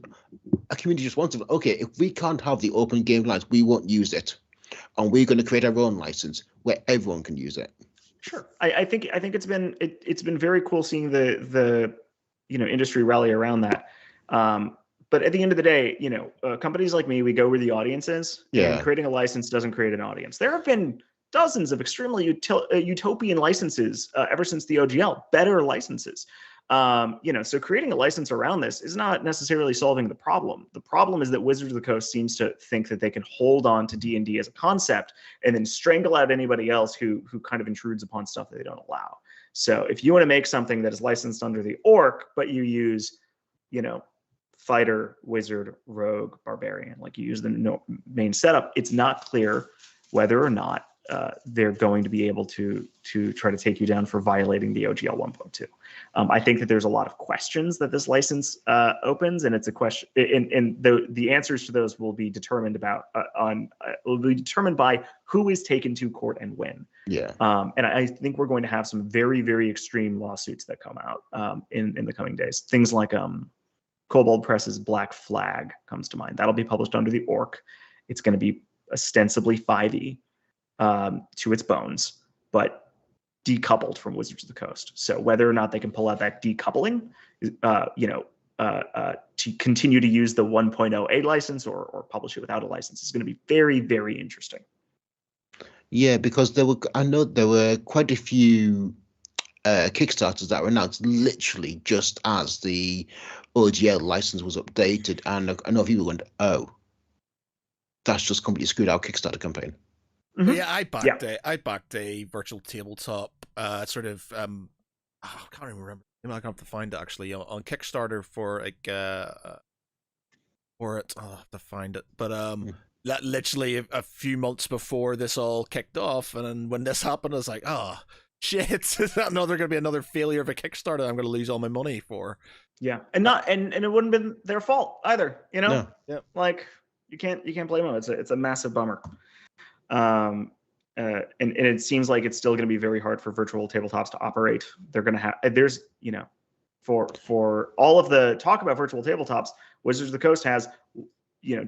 a community just wants to, okay, if we can't have the open game license, we won't use it, and we're going to create our own license where everyone can use it. Sure, I think it's been very cool seeing the industry rally around that. But at the end of the day, companies like me, we go where the audience is. Yeah. And creating a license doesn't create an audience. There have been dozens of extremely utopian licenses ever since the OGL, better licenses. So creating a license around this is not necessarily solving the problem. The problem is that Wizards of the Coast seems to think that they can hold on to D&D as a concept and then strangle out anybody else who kind of intrudes upon stuff that they don't allow. So if you want to make something that is licensed under the Orc, but you use, fighter, wizard, rogue, barbarian, like you use the main setup, it's not clear whether or not they're going to be able to try to take you down for violating the OGL 1.2. I think that there's a lot of questions that this license opens, and it's a question, and the answers to those will be determined by who is taken to court and when. Yeah. And I think we're going to have some very, very extreme lawsuits that come out in the coming days. Things like Kobold Press's Black Flag comes to mind. That'll be published under the Orc. It's going to be ostensibly 5e to its bones, but decoupled from Wizards of the Coast. So whether or not they can pull out that decoupling, to continue to use the 1.0A license or publish it without a license is going to be very, very interesting. Yeah, because I know there were quite a few Kickstarters that were announced literally just as the OGL license was updated, and I know people went, "Oh, that's just completely screwed our Kickstarter campaign." Mm-hmm. Yeah, I backed a virtual tabletop I can't even remember. I'm not gonna have to find it actually on Kickstarter for for it. I'll have to find it, but that literally a few months before this all kicked off, and then when this happened, I was like, oh shit, is that going to be another failure of a Kickstarter I'm going to lose all my money for? Yeah, and it wouldn't have been their fault either, No. Yeah. Like you can't blame them. It's a massive bummer. And it seems like it's still going to be very hard for virtual tabletops to operate. They're going to have, for all of the talk about virtual tabletops, Wizards of the Coast has,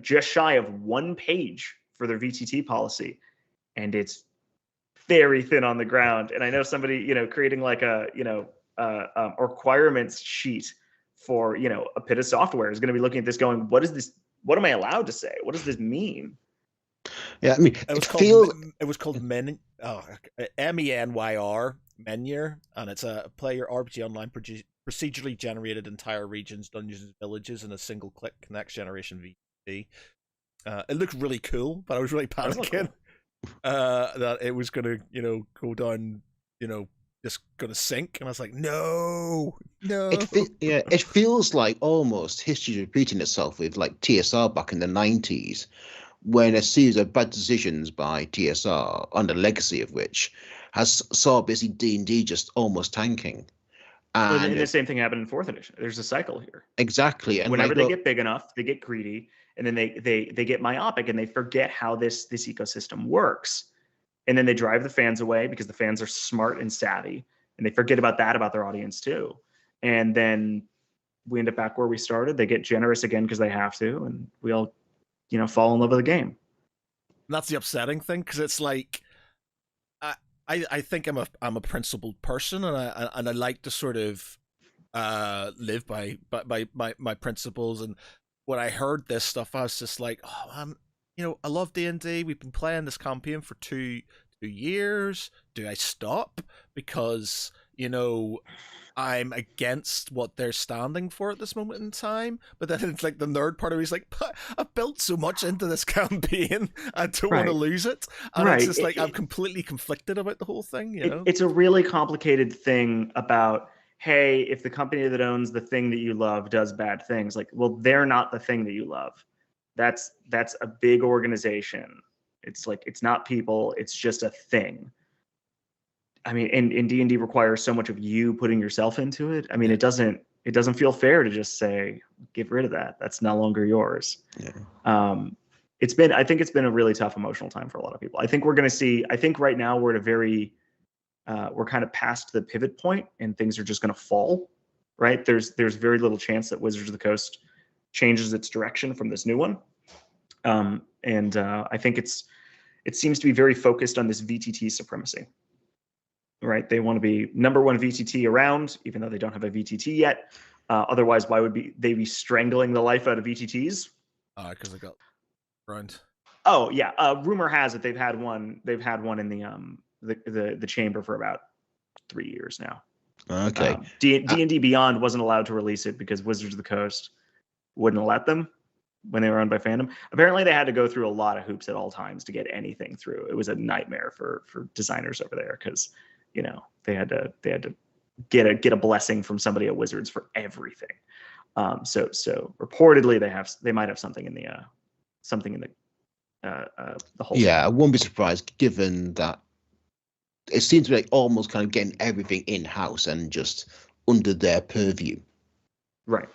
just shy of 1 page for their VTT policy, and it's very thin on the ground. And I know somebody, creating like a, requirements sheet for, a bit of software is going to be looking at this going, what is this? What am I allowed to say? What does this mean? Yeah, I mean, it was called MENYR, MENYR, and it's a player RPG online procedurally generated entire regions, dungeons, and villages in a single click next generation VTT. It looked really cool, but I was really panicking that it was gonna, go down, just gonna sink, and I was like, no. It feels like almost history repeating itself with like TSR back in the 90s, when a series of bad decisions by TSR, on the legacy of which saw basically D&D just almost tanking. And the same thing happened in 4th edition. There's a cycle here. Exactly. And whenever they get big enough, they get greedy, and then they get myopic, and they forget how this ecosystem works. And then they drive the fans away because the fans are smart and savvy. and they forget about their audience too. And then we end up back where we started. They get generous again because they have to, and we all, fall in love with the game. And that's the upsetting thing, because it's like, I think I'm a principled person, and I like to sort of live by my principles. And when I heard this stuff, I was just like, oh man, I love D&D. We've been playing this campaign for two years. Do I stop because I'm against what they're standing for at this moment in time? But then it's like the nerd part of me is like, but I've built so much into this campaign, I don't want to lose it. And it's just like I'm completely conflicted about the whole thing. It's a really complicated thing about, hey, if the company that owns the thing that you love does bad things, like, well, they're not the thing that you love. That's a big organization. It's like, it's not people, it's just a thing. I mean, and D&D requires so much of you putting yourself into it. I mean, it doesn't feel fair to just say, get rid of that. That's no longer yours. Yeah. I think it's been a really tough emotional time for a lot of people. I think right now we're at a very, we're kind of past the pivot point and things are just going to fall, right? There's very little chance that Wizards of the Coast changes its direction from this new one. I think it seems to be very focused on this VTT supremacy. Right, they want to be number one VTT around, even though they don't have a VTT yet. Otherwise, why would they be strangling the life out of VTTs? Because they got burned. Oh yeah, rumor has it they've had one in the chamber for about 3 years now. Okay. D&D Beyond wasn't allowed to release it because Wizards of the Coast wouldn't let them when they were owned by Fandom. Apparently, they had to go through a lot of hoops at all times to get anything through. It was a nightmare for designers over there because they had to get a blessing from somebody at Wizards for everything. So reportedly they might have something in the whole. Yeah, I won't be surprised given that it seems to be like almost kind of getting everything in house and just under their purview. Right.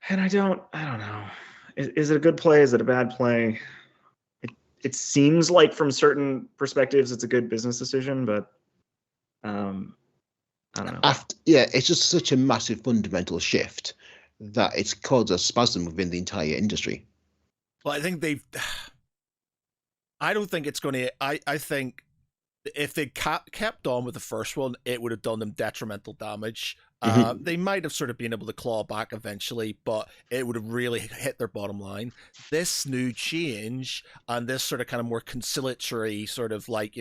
And I don't know. Is it a good play? Is it a bad play? It seems like from certain perspectives it's a good business decision, but I don't know. It's just such a massive fundamental shift that it's caused a spasm within the entire industry. Well, I think I don't think it's going to. I think if they kept on with the first one, it would have done them detrimental damage. They might have sort of been able to claw back eventually, but it would have really hit their bottom line. This new change and this sort of kind of more conciliatory sort of like,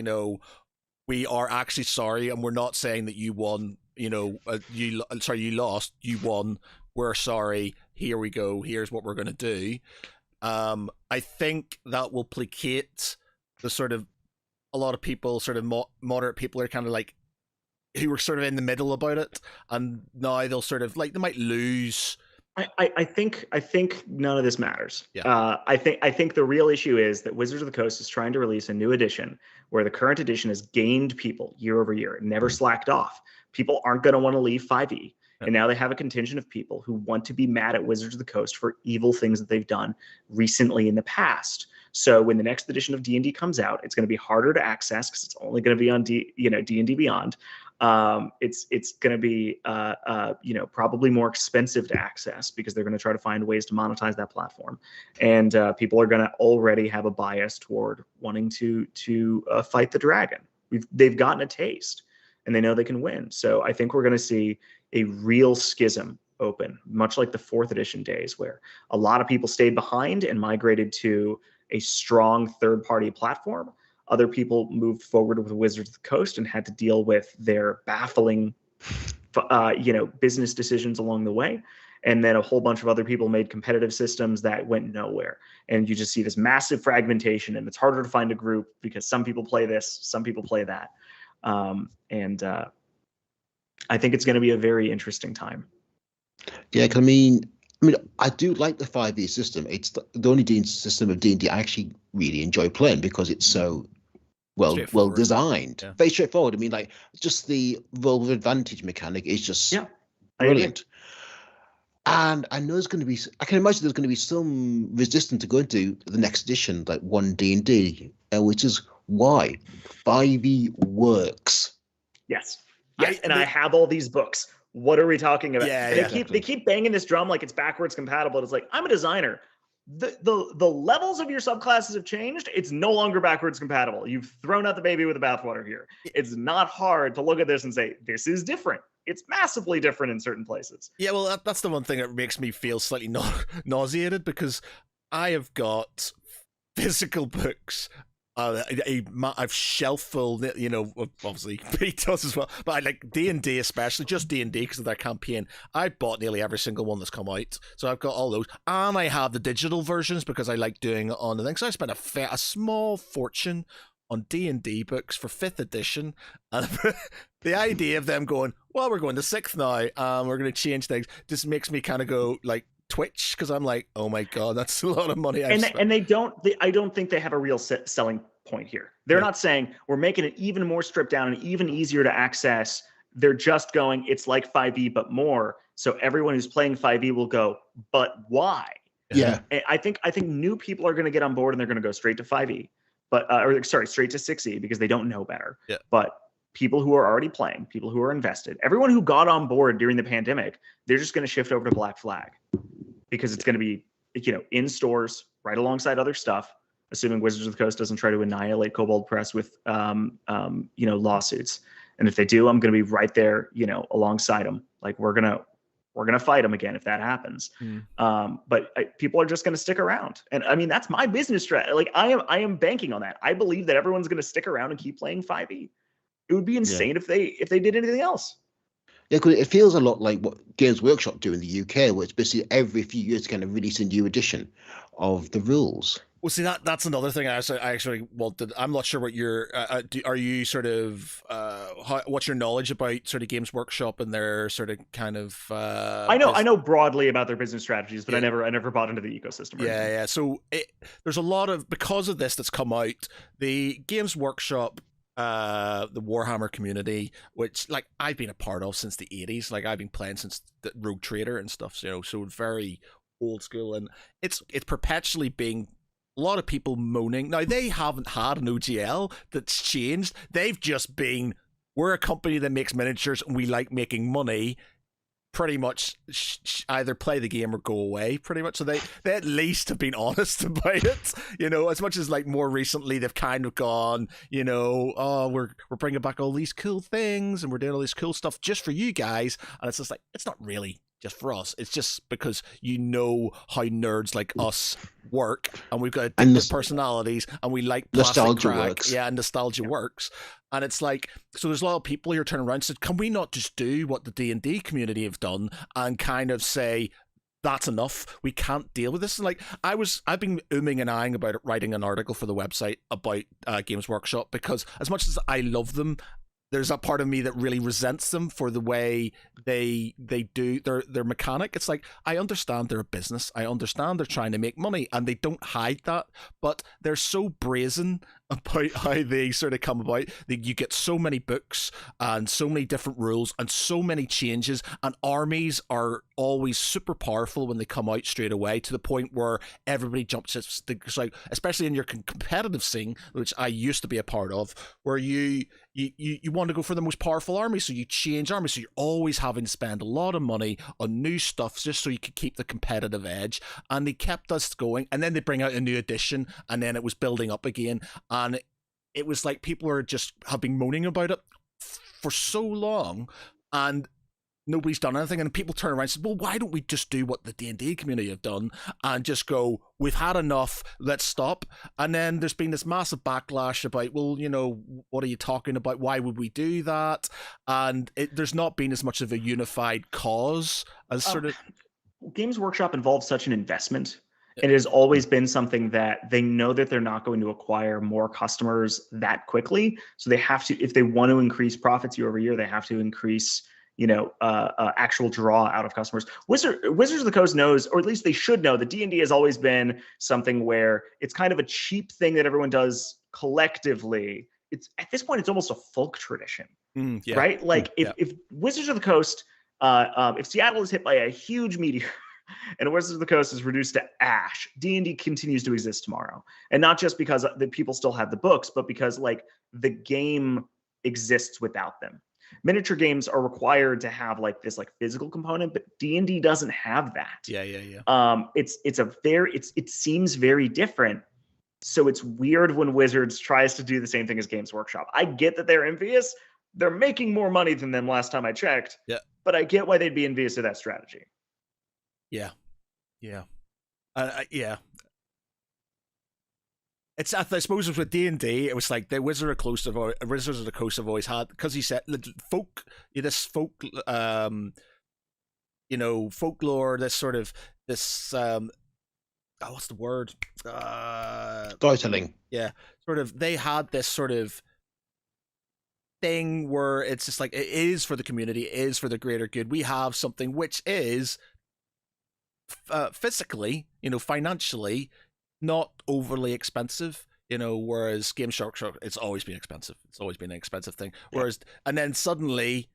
we are actually sorry and we're not saying that you won, you lost, you won, we're sorry, here we go, here's what we're going to do. I think that will placate the sort of, a lot of people, sort of moderate people are kind of like, who were sort of in the middle about it, and now they'll sort of like, they might lose. I think none of this matters. Yeah. I think the real issue is that Wizards of the Coast is trying to release a new edition where the current edition has gained people year over year. It never slacked off. People aren't going to want to leave 5e. Yeah. And now they have a contingent of people who want to be mad at Wizards of the Coast for evil things that they've done recently in the past. So when the next edition of D&D comes out, it's going to be harder to access because it's only going to be on D&D Beyond. It's going to be probably more expensive to access because they're going to try to find ways to monetize that platform, and people are going to already have a bias toward wanting to fight the dragon. They've gotten a taste, and they know they can win. So I think we're going to see a real schism open, much like the 4th edition days, where a lot of people stayed behind and migrated to a strong third-party platform. Other people moved forward with Wizards of the Coast and had to deal with their baffling, business decisions along the way. And then a whole bunch of other people made competitive systems that went nowhere. And you just see this massive fragmentation, and it's harder to find a group because some people play this, some people play that. I think it's going to be a very interesting time. Yeah, I mean, I do like the 5e system. It's the only system of D&D I actually really enjoy playing because it's so well designed. Yeah. Very straightforward. I mean, like, just the roll with advantage mechanic is just brilliant. And I know I can imagine there's going to be some resistance to go into the next edition, like 1 D&D, which is why 5e works. Yes. I have all these books. What are we talking about? Yeah, and they keep banging this drum like it's backwards compatible. It's like, I'm a designer. The levels of your subclasses have changed. It's no longer backwards compatible. You've thrown out the baby with the bathwater here. It's not hard to look at this and say, this is different. It's massively different in certain places. Yeah, well, that's the one thing that makes me feel slightly nauseated, because I have got physical books. I've shelf full, you know, obviously Pete does as well, but I like D&D, especially just D&D because of their campaign. I bought nearly every single one that's come out, so I've got all those, and I have the digital versions because I like doing it on the thing. So I spent a small fortune on D&D books for 5th edition, and the idea of them going, well, we're going to 6th now, we're going to change things, just makes me kind of go like twitch, because I'm like, oh my god, that's a lot of money. I don't think they have a real selling point here. They're not saying we're making it even more stripped down and even easier to access. They're just going, it's like 5e but more, so everyone who's playing 5e will go, but why? Yeah. And I think new people are going to get on board and they're going to go straight to 5e, but straight to 6e because they don't know better. Yeah. But people who are already playing, people who are invested, everyone who got on board during the pandemic, they're just going to shift over to Black Flag because it's going to be, you know, in stores right alongside other stuff, assuming Wizards of the Coast doesn't try to annihilate Kobold Press with you know, lawsuits. And if they do, I'm going to be right there, you know, alongside them. Like we're gonna fight them again if that happens. But people are just going to stick around, and I mean that's my business strategy. Like I am banking on that. I believe that everyone's going to stick around and keep playing 5e. It would be insane if they did anything else. Yeah, because it feels a lot like what Games Workshop do in the UK, where it's basically every few years kind of release a new edition of the rules. Well, see, that's another thing I actually wanted. I'm not sure what your are you sort of what's your knowledge about sort of Games Workshop and their sort of kind of I know broadly about their business strategies, but I never bought into the ecosystem. Yeah. So there's a lot of, because of this that's come out, the Games Workshop, the Warhammer community, which like I've been a part of since the 80s. Like I've been playing since the Rogue Trader and stuff, you know, so very old school, and it's perpetually being a lot of people moaning. Now they haven't had an OGL that's changed. They've just been, we're a company that makes miniatures and we like making money. Pretty much either play the game or go away, pretty much. So they at least have been honest about it, you know, as much as like more recently they've kind of gone, you know, oh, we're bringing back all these cool things and we're doing all this cool stuff just for you guys. And it's just like, it's not really just for us. It's just because you know how nerds like us work, and we've got addictive personalities, and we like plastic nostalgia crack. works. Yeah, and nostalgia works. And it's like, so there's a lot of people here turning around and said, can we not just do what the D&D community have done and kind of say, that's enough, we can't deal with this? And like, I've been umming and ahhing about writing an article for the website about Games Workshop, because as much as I love them, there's a part of me that really resents them for the way they do their mechanic. It's like, I understand they're a business, I understand they're trying to make money, and they don't hide that, but they're so brazen about how they sort of come about that you get so many books and so many different rules and so many changes, and armies are always super powerful when they come out straight away, to the point where everybody jumps. It's like, especially in your competitive scene, which I used to be a part of, where you want to go for the most powerful army, so you change armies, so you're always having to spend a lot of money on new stuff just so you could keep the competitive edge. And they kept us going, and then they bring out a new edition, and then it was building up again, and it was like people are just have been moaning about it for so long, and nobody's done anything. And people turn around and say, well, why don't we just do what the D&D community have done and just go, we've had enough, let's stop. And then there's been this massive backlash about, well, you know, what are you talking about? Why would we do that? And there's not been as much of a unified cause as sort of... Games Workshop involves such an investment. And it has always been something that they know that they're not going to acquire more customers that quickly. So they have to, if they want to increase profits year over year, they have to increase, you know, actual draw out of customers. Wizards of the Coast knows, or at least they should know, that D&D has always been something where it's kind of a cheap thing that everyone does collectively. It's at this point, it's almost a folk tradition, right? Like if Wizards of the Coast, if Seattle is hit by a huge meteor, and Wizards of the Coast is reduced to ash, D&D continues to exist tomorrow. And not just because the people still have the books, but because like the game exists without them. Miniature games are required to have like this like physical component, but D&D doesn't have that. Yeah, yeah, yeah. It seems very different. So it's weird when Wizards tries to do the same thing as Games Workshop. I get that they're envious. They're making more money than them last time I checked. Yeah. But I get why they'd be envious of that strategy. Yeah. Yeah. Yeah. It's, I suppose, it was with D&D, it was like the Wizards of the Coast have always had, because he said folk, folklore, this sort of this what's the word? Storytelling. Yeah, sort of. They had this sort of thing where it's just like, it is for the community, it is for the greater good. We have something which is physically, financially, not overly expensive, whereas Game Workshop, it's always been expensive. It's always been an expensive thing. Whereas, and then suddenly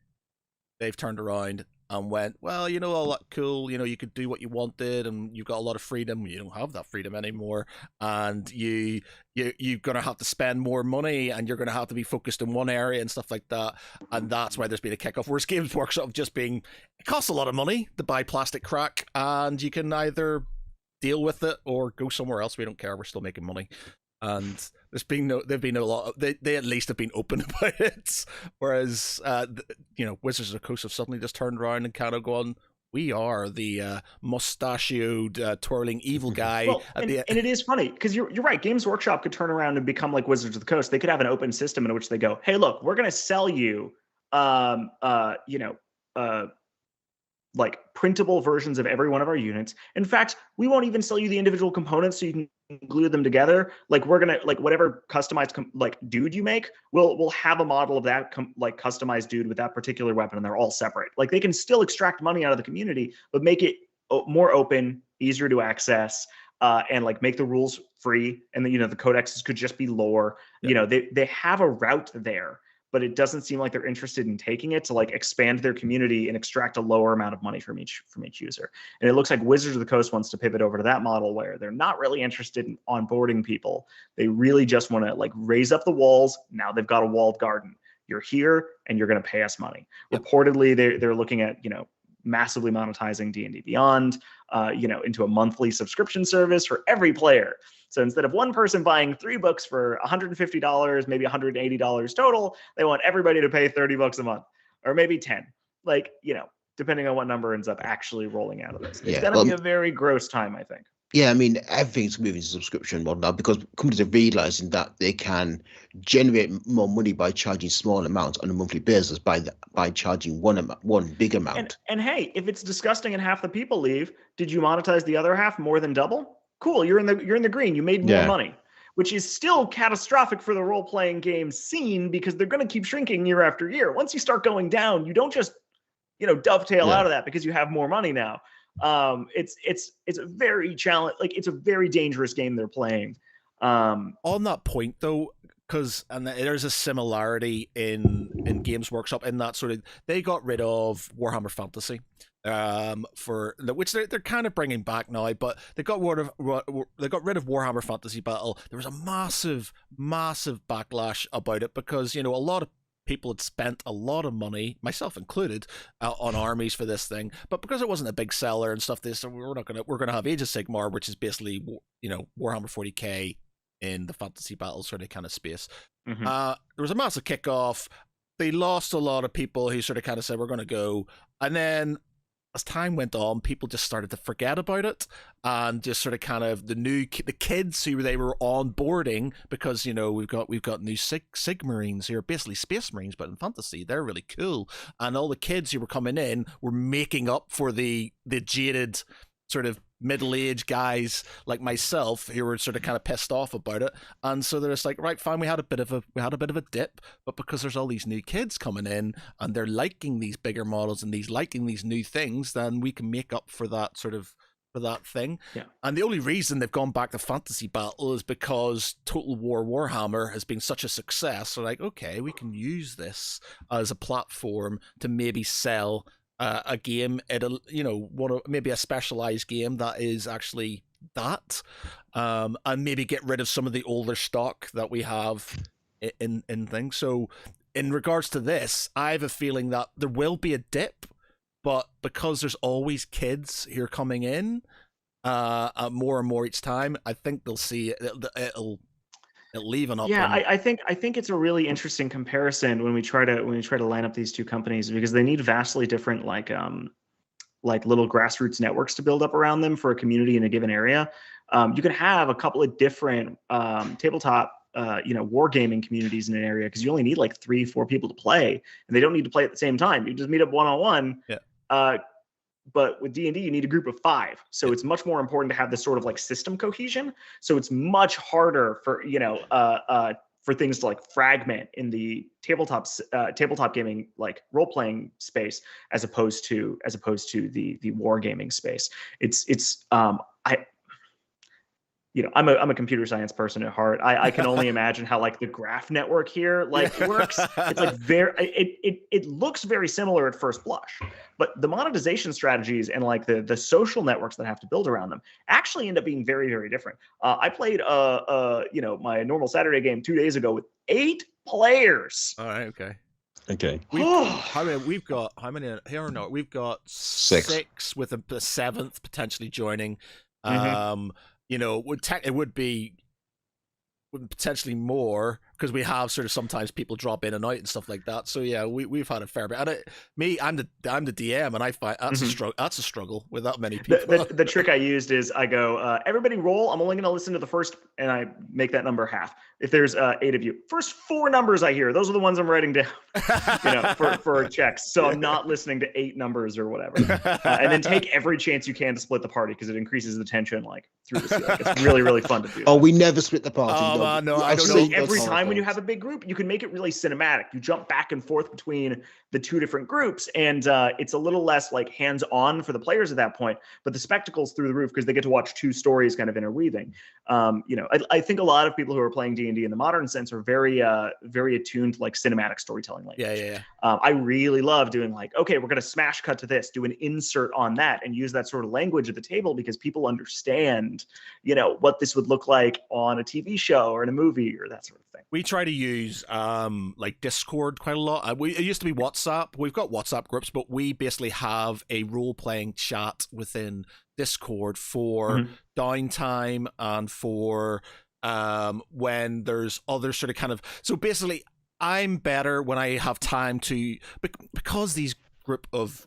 they've turned around and went, well, all that cool, you could do what you wanted and you've got a lot of freedom. You don't have that freedom anymore. And you're going to have to spend more money and you're going to have to be focused in one area and stuff like that. And that's why there's been a kickoff. Whereas Games Workshop just being, it costs a lot of money to buy plastic crack, and you can either deal with it or go somewhere else. We don't care. We're still making money. And they at least have been open about it. Whereas, Wizards of the Coast have suddenly just turned around and kind of gone, we are the mustachioed, twirling evil guy. Well, and it is funny because you're right. Games Workshop could turn around and become like Wizards of the Coast. They could have an open system in which they go, hey, look, we're going to sell you, like printable versions of every one of our units. In fact, we won't even sell you the individual components so you can glue them together. Like, we're gonna, like, whatever customized dude you make, we'll have a model of that customized dude with that particular weapon, and they're all separate. Like, they can still extract money out of the community, but make it more open, easier to access, and like make the rules free. And the codexes could just be lore. Yeah. They have a route there, but it doesn't seem like they're interested in taking it to like expand their community and extract a lower amount of money from each user. And it looks like Wizards of the Coast wants to pivot over to that model where they're not really interested in onboarding people. They really just want to like raise up the walls. Now they've got a walled garden. You're here and you're going to pay us money. Yep. Reportedly, they're looking at, massively monetizing D&D Beyond, into a monthly subscription service for every player. So instead of one person buying 3 books for $150, maybe $180 total, they want everybody to pay $30 a month, or maybe 10. Like, depending on what number ends up actually rolling out of this. It's going to be a very gross time, I think. Yeah, I mean, everything's moving to subscription model now because companies are realizing that they can generate more money by charging small amounts on a monthly basis by charging one big amount. And hey, if it's disgusting and half the people leave, did you monetize the other half more than double? Cool, you're in the green. You made more money, which is still catastrophic for the role-playing game scene because they're going to keep shrinking year after year. Once you start going down, you don't just dovetail out of that because you have more money now. It's a very it's a very dangerous game they're playing. On that point though, and there's a similarity in Games Workshop in that sort of, they got rid of Warhammer Fantasy, for which they're kind of bringing back now, but they got rid of Warhammer Fantasy Battle. There was a massive backlash about it because a lot of people had spent a lot of money, myself included, on armies for this thing, but because it wasn't a big seller and stuff, we're gonna have Age of Sigmar, which is basically Warhammer 40k in the fantasy battle sort of kind of space. Mm-hmm. There was a massive kickoff. They lost a lot of people who sort of kind of said we're going to go, and then as time went on, people just started to forget about it, and just sort of kind of the kids who they were onboarding, because we've got new Sigmarines who are basically Space Marines but in fantasy. They're really cool, and all the kids who were coming in were making up for the jaded sort of middle-aged guys like myself who were sort of kind of pissed off about it, and so they're just like, right, fine, we had a bit of a dip, but because there's all these new kids coming in and they're liking these bigger models and liking these new things, then we can make up for that thing. Yeah. And the only reason they've gone back to fantasy battle is because Total War Warhammer has been such a success. So like, okay, we can use this as a platform to maybe sell a game at maybe a specialized game that is actually that, and maybe get rid of some of the older stock that we have in things. So in regards to this, I have a feeling that there will be a dip, but because there's always kids here coming in, more and more each time, I think they'll see it'll even up. Yeah, I think it's a really interesting comparison when we try to line up these two companies, because they need vastly different like little grassroots networks to build up around them for a community in a given area. You can have a couple of different tabletop wargaming communities in an area, because you only need like 3-4 people to play, and they don't need to play at the same time. You just meet up one-on-one. Yeah. But with D&D, you need a group of 5. So it's much more important to have this sort of like system cohesion. So it's much harder for, for things to like fragment in the tabletop gaming, like role-playing space, as opposed to the wargaming space. I'm a computer science person at heart. I can only imagine how like the graph network here like works. It's like it looks very similar at first blush, but the monetization strategies and like the social networks that have to build around them actually end up being very, very different. I played my normal Saturday game 2 days ago with 8 players. All right, okay. We've got how many here or not? We've got 6 with a 7th potentially joining. Mm-hmm. It would be potentially more, because we have sort of sometimes people drop in and out and stuff like that. So yeah, we've had a fair bit. And I'm the DM, and I find that's a struggle with that many people. The trick I used is I go, everybody roll. I'm only going to listen to the first, and I make that number half. If there's 8 of you, first 4 numbers I hear, those are the ones I'm writing down, for checks. So I'm not listening to 8 numbers or whatever. And then take every chance you can to split the party, because it increases the tension like through the ceiling. It's really, really fun to do. Oh, we never split the party. No, I don't know. Every time when you have a big group, you can make it really cinematic. You jump back and forth between the 2 different groups, and it's a little less like hands-on for the players at that point, but the spectacle's through the roof, because they get to watch 2 stories kind of interweaving. I think a lot of people who are playing D&D in the modern sense are very attuned to like cinematic storytelling language. Yeah. I really love doing like, okay, we're going to smash cut to this, do an insert on that, and use that sort of language at the table, because people understand, what this would look like on a TV show or in a movie or that sort of thing. We try to use like Discord quite a lot. It used to be WhatsApp. We've got WhatsApp groups, but we basically have a role-playing chat within Discord for downtime and for when there's other sort of kind of. So basically, I'm better when I have time to, because these group of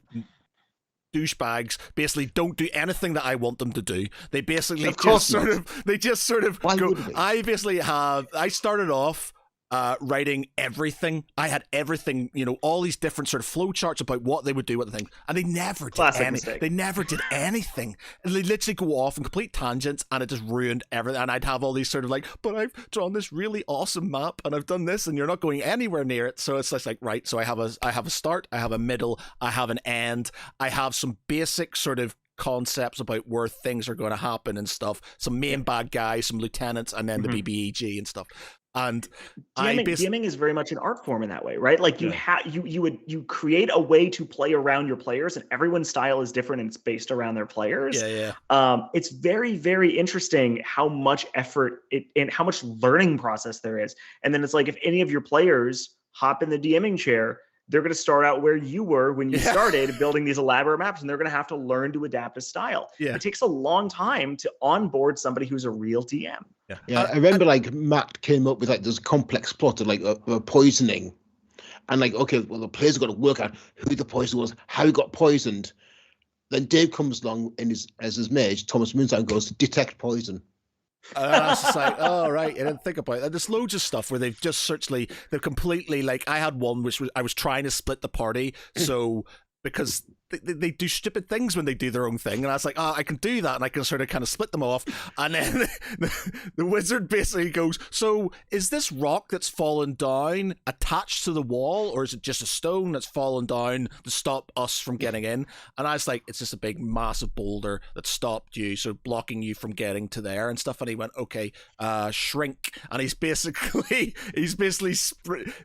douchebags basically don't do anything that I want them to do. They basically just sort of go. I started off writing everything. I had everything, all these different sort of flow charts about what they would do with the things, and they never did anything. They never did anything. And they literally go off in complete tangents, and it just ruined everything. And I'd have all these sort of like, but I've drawn this really awesome map, and I've done this, and you're not going anywhere near it. So it's just like, right. So I have a start, I have a middle, I have an end, I have some basic sort of concepts about where things are going to happen and stuff. Some main bad guys, some lieutenants, and then the BBEG and stuff. And DMing is very much an art form in that way, right? Like you create a way to play around your players, and everyone's style is different, and it's based around their players. It's very, very interesting how much effort and how much learning process there is. And then it's like, if any of your players hop in the DMing chair, they're going to start out where you were when you started building these elaborate maps, and they're going to have to learn to adapt a style. It takes a long time to onboard somebody who's a real DM. I remember like Matt came up with like this complex plot of like a poisoning, and like, okay, well, the players have got to work out who the poison was, how he got poisoned. Then Dave comes along as his mage, Thomas Moonstone, goes, detect poison. I was just like, oh, right. I didn't think about it. There's loads of stuff where they've completely, like, I had one which I was trying to split the party, so because they do stupid things when they do their own thing, and I was like, I can do that, and I can sort of kind of split them off, and then the wizard basically goes, so is this rock that's fallen down attached to the wall, or is it just a stone that's fallen down to stop us from getting in? And I was like, it's just a big massive boulder that stopped you, so blocking you from getting to there and stuff. And he went, okay, shrink, and he's basically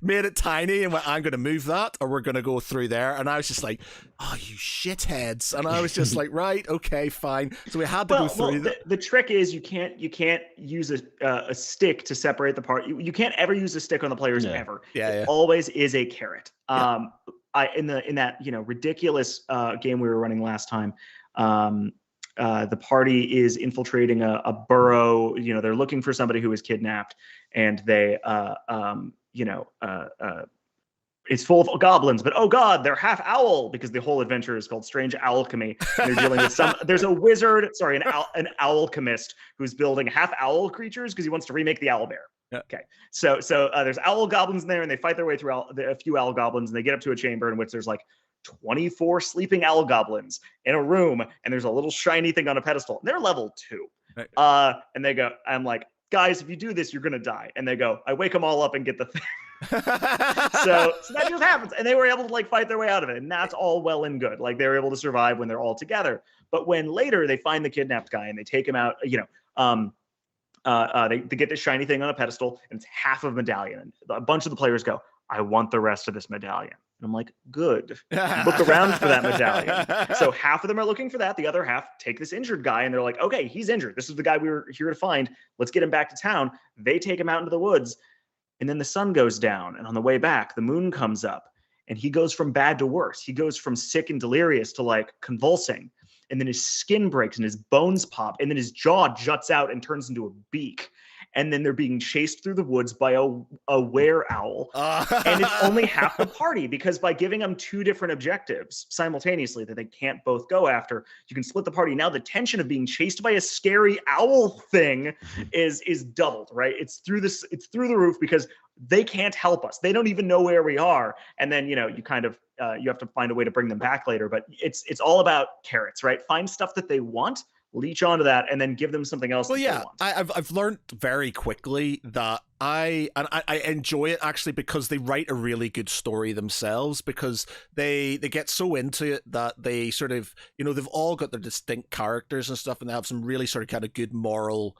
made it tiny and went, I'm going to move that, or we're going to go through there. And I was just like, oh, you you shitheads. And I was just like, right, okay, fine. So we had to go through the trick is you can't use a stick to separate the part. You can't ever use a stick on the players ever. It always is a carrot. In that ridiculous game we were running last time, the party is infiltrating a burrow. They're looking for somebody who was kidnapped, and they it's full of goblins, but oh god, they're half owl, because the whole adventure is called Strange Alchemy. They're dealing with there's a wizard, an alchemist who's building half owl creatures because he wants to remake the owl bear. Yeah. Okay, so there's owl goblins in there, and they fight their way through a few owl goblins, and they get up to a chamber in which there's like 24 sleeping owl goblins in a room, and there's a little shiny thing on a pedestal, and they're level 2. Right. And they go, I'm like, guys, if you do this, you're gonna die. And they go, I wake them all up and get the thing. so that just happens, and they were able to like fight their way out of it, and that's all well and good. Like, they were able to survive when they're all together. But when later they find the kidnapped guy and they take him out, they get this shiny thing on a pedestal, and it's half of a medallion, and a bunch of the players go, I want the rest of this medallion. And I'm like, good. Look around for that medallion. So half of them are looking for that. The other half take this injured guy, and they're like, okay, he's injured. This is the guy we were here to find. Let's get him back to town. They take him out into the woods, and then the sun goes down, and on the way back, the moon comes up, and he goes from bad to worse. He goes from sick and delirious to like convulsing, and then his skin breaks and his bones pop, and then his jaw juts out and turns into a beak. And then they're being chased through the woods by a were-owl. And it's only half the party, because by giving them 2 different objectives simultaneously that they can't both go after, you can split the party. Now the tension of being chased by a scary owl thing is doubled, right? It's through the roof, because they can't help us. They don't even know where we are. And then, you kind of, you have to find a way to bring them back later. But it's all about carrots, right? Find stuff that they want, leech onto that, and then give them something else. Well, yeah, they want. I've learned very quickly that I enjoy it actually, because they write a really good story themselves, because they get so into it that they sort of, they've all got their distinct characters and stuff, and they have some really sort of kind of good moral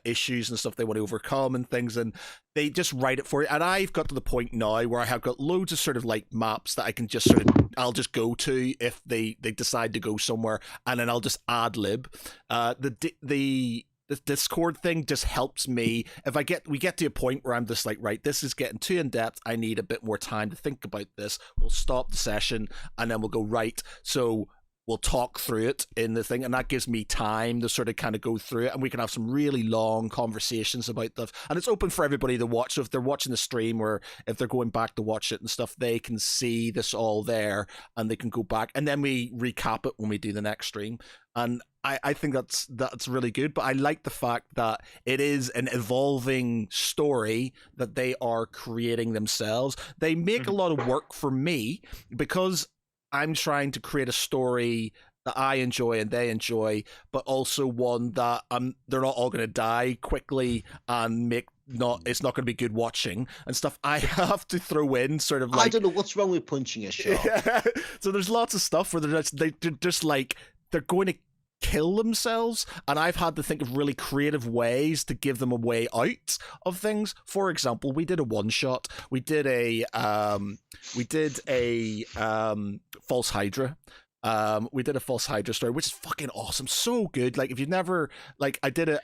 issues and stuff they want to overcome and things, and they just write it for you. And I've got to the point now where I have got loads of sort of like maps that I can just I'll just go to if they decide to go somewhere, and then I'll just ad lib. The Discord thing just helps me. If we get to a point where I'm just like, right, this is getting too in depth, I need a bit more time to think about this, we'll stop the session, and then we'll go, right, so we'll talk through it in the thing, and that gives me time to sort of kind of go through it, and we can have some really long conversations about stuff, and it's open for everybody to watch. So if they're watching the stream, or if they're going back to watch it and stuff, they can see this all there, and they can go back, and then we recap it when we do the next stream. And I think that's really good. But I like the fact that it is an evolving story that they are creating themselves. They make a lot of work for me, because I'm trying to create a story that I enjoy and they enjoy, but also one that they're not all going to die quickly and it's not going to be good watching and stuff. I have to throw in sort of like, I don't know what's wrong with punching a shark. Yeah. So there's lots of stuff where they're just like, they're going to kill themselves, and I've had to think of really creative ways to give them a way out of things. For example, we did a one shot. We did a false hydra. We did a false hydra story, which is fucking awesome, so good. Like, if you've never, like, I had a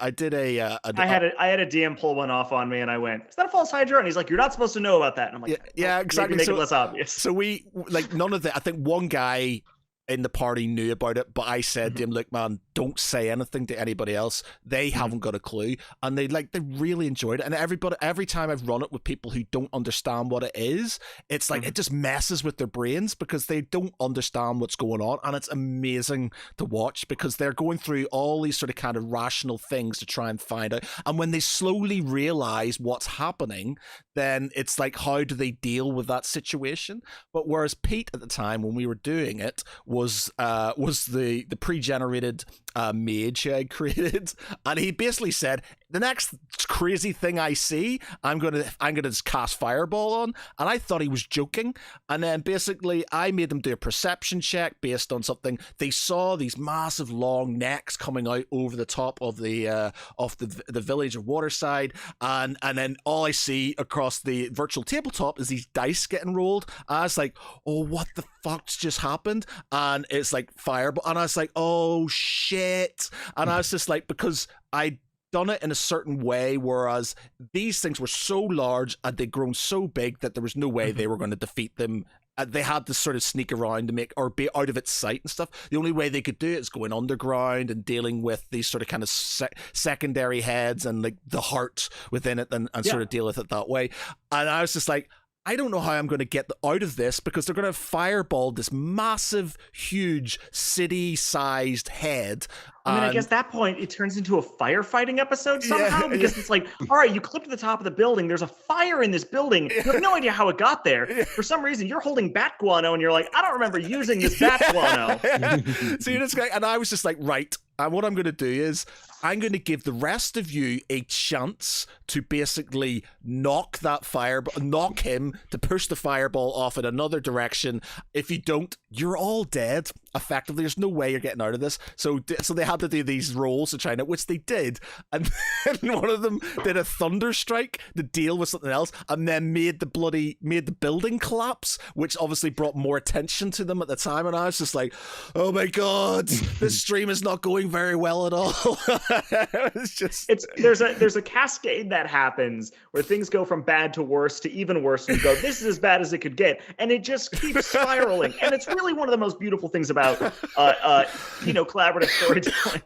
DM pull one off on me, and I went, "Is that a false hydra?" And he's like, "You're not supposed to know about that." And I'm like, "Yeah, exactly." Make it less obvious. So we none of the. I think one guy in the party knew about it, but I said to him, look, man, don't say anything to anybody else. They haven't got a clue. And they really enjoyed it. And every time I've run it with people who don't understand what it is, it's like it just messes with their brains, because they don't understand what's going on. And it's amazing to watch, because they're going through all these sort of kind of rational things to try and find out. And when they slowly realize what's happening, then it's like, how do they deal with that situation? But whereas Pete at the time when we were doing it was the pre-generated Mage I created, and he basically said, the next crazy thing I see, I'm gonna just cast Fireball on, and I thought he was joking. And then basically, I made them do a perception check based on something. They saw these massive long necks coming out over the top of the village of Waterside, and then all I see across the virtual tabletop is these dice getting rolled. I was like, oh, what the fuck's just happened? And it's like Fireball, and I was like, oh shit. And I was just like, because I done it in a certain way, whereas these things were so large and they'd grown so big that there was no way they were going to defeat them. They had to sort of sneak around to make, or be out of its sight and stuff. The only way they could do it is going underground and dealing with these sort of kind of secondary heads and like the heart within it, and sort of deal with it that way. And I was just like, I don't know how I'm going to get out of this, because they're going to fireball this massive, huge, city-sized head. I mean, I guess at that point, it turns into a firefighting episode somehow, because it's like, all right, you clipped to the top of the building. There's a fire in this building. You have no idea how it got there. For some reason, you're holding bat guano, and you're like, I don't remember using this bat guano. So you're just like, and I was just like, right. And what I'm going to do is I'm going to give the rest of you a chance to basically knock him, to push the fireball off in another direction. If you don't, you're all dead. Effectively, there's no way you're getting out of this. So they had to do these rolls to try and, which they did, and then one of them did a thunder strike to deal with something else, and then made the building collapse, which obviously brought more attention to them at the time. And I was just like, oh my god, this stream is not going very well at all. There's a cascade that happens where things go from bad to worse to even worse, and you go, this is as bad as it could get, and it just keeps spiraling. And it's really one of the most beautiful things about collaborative storytelling.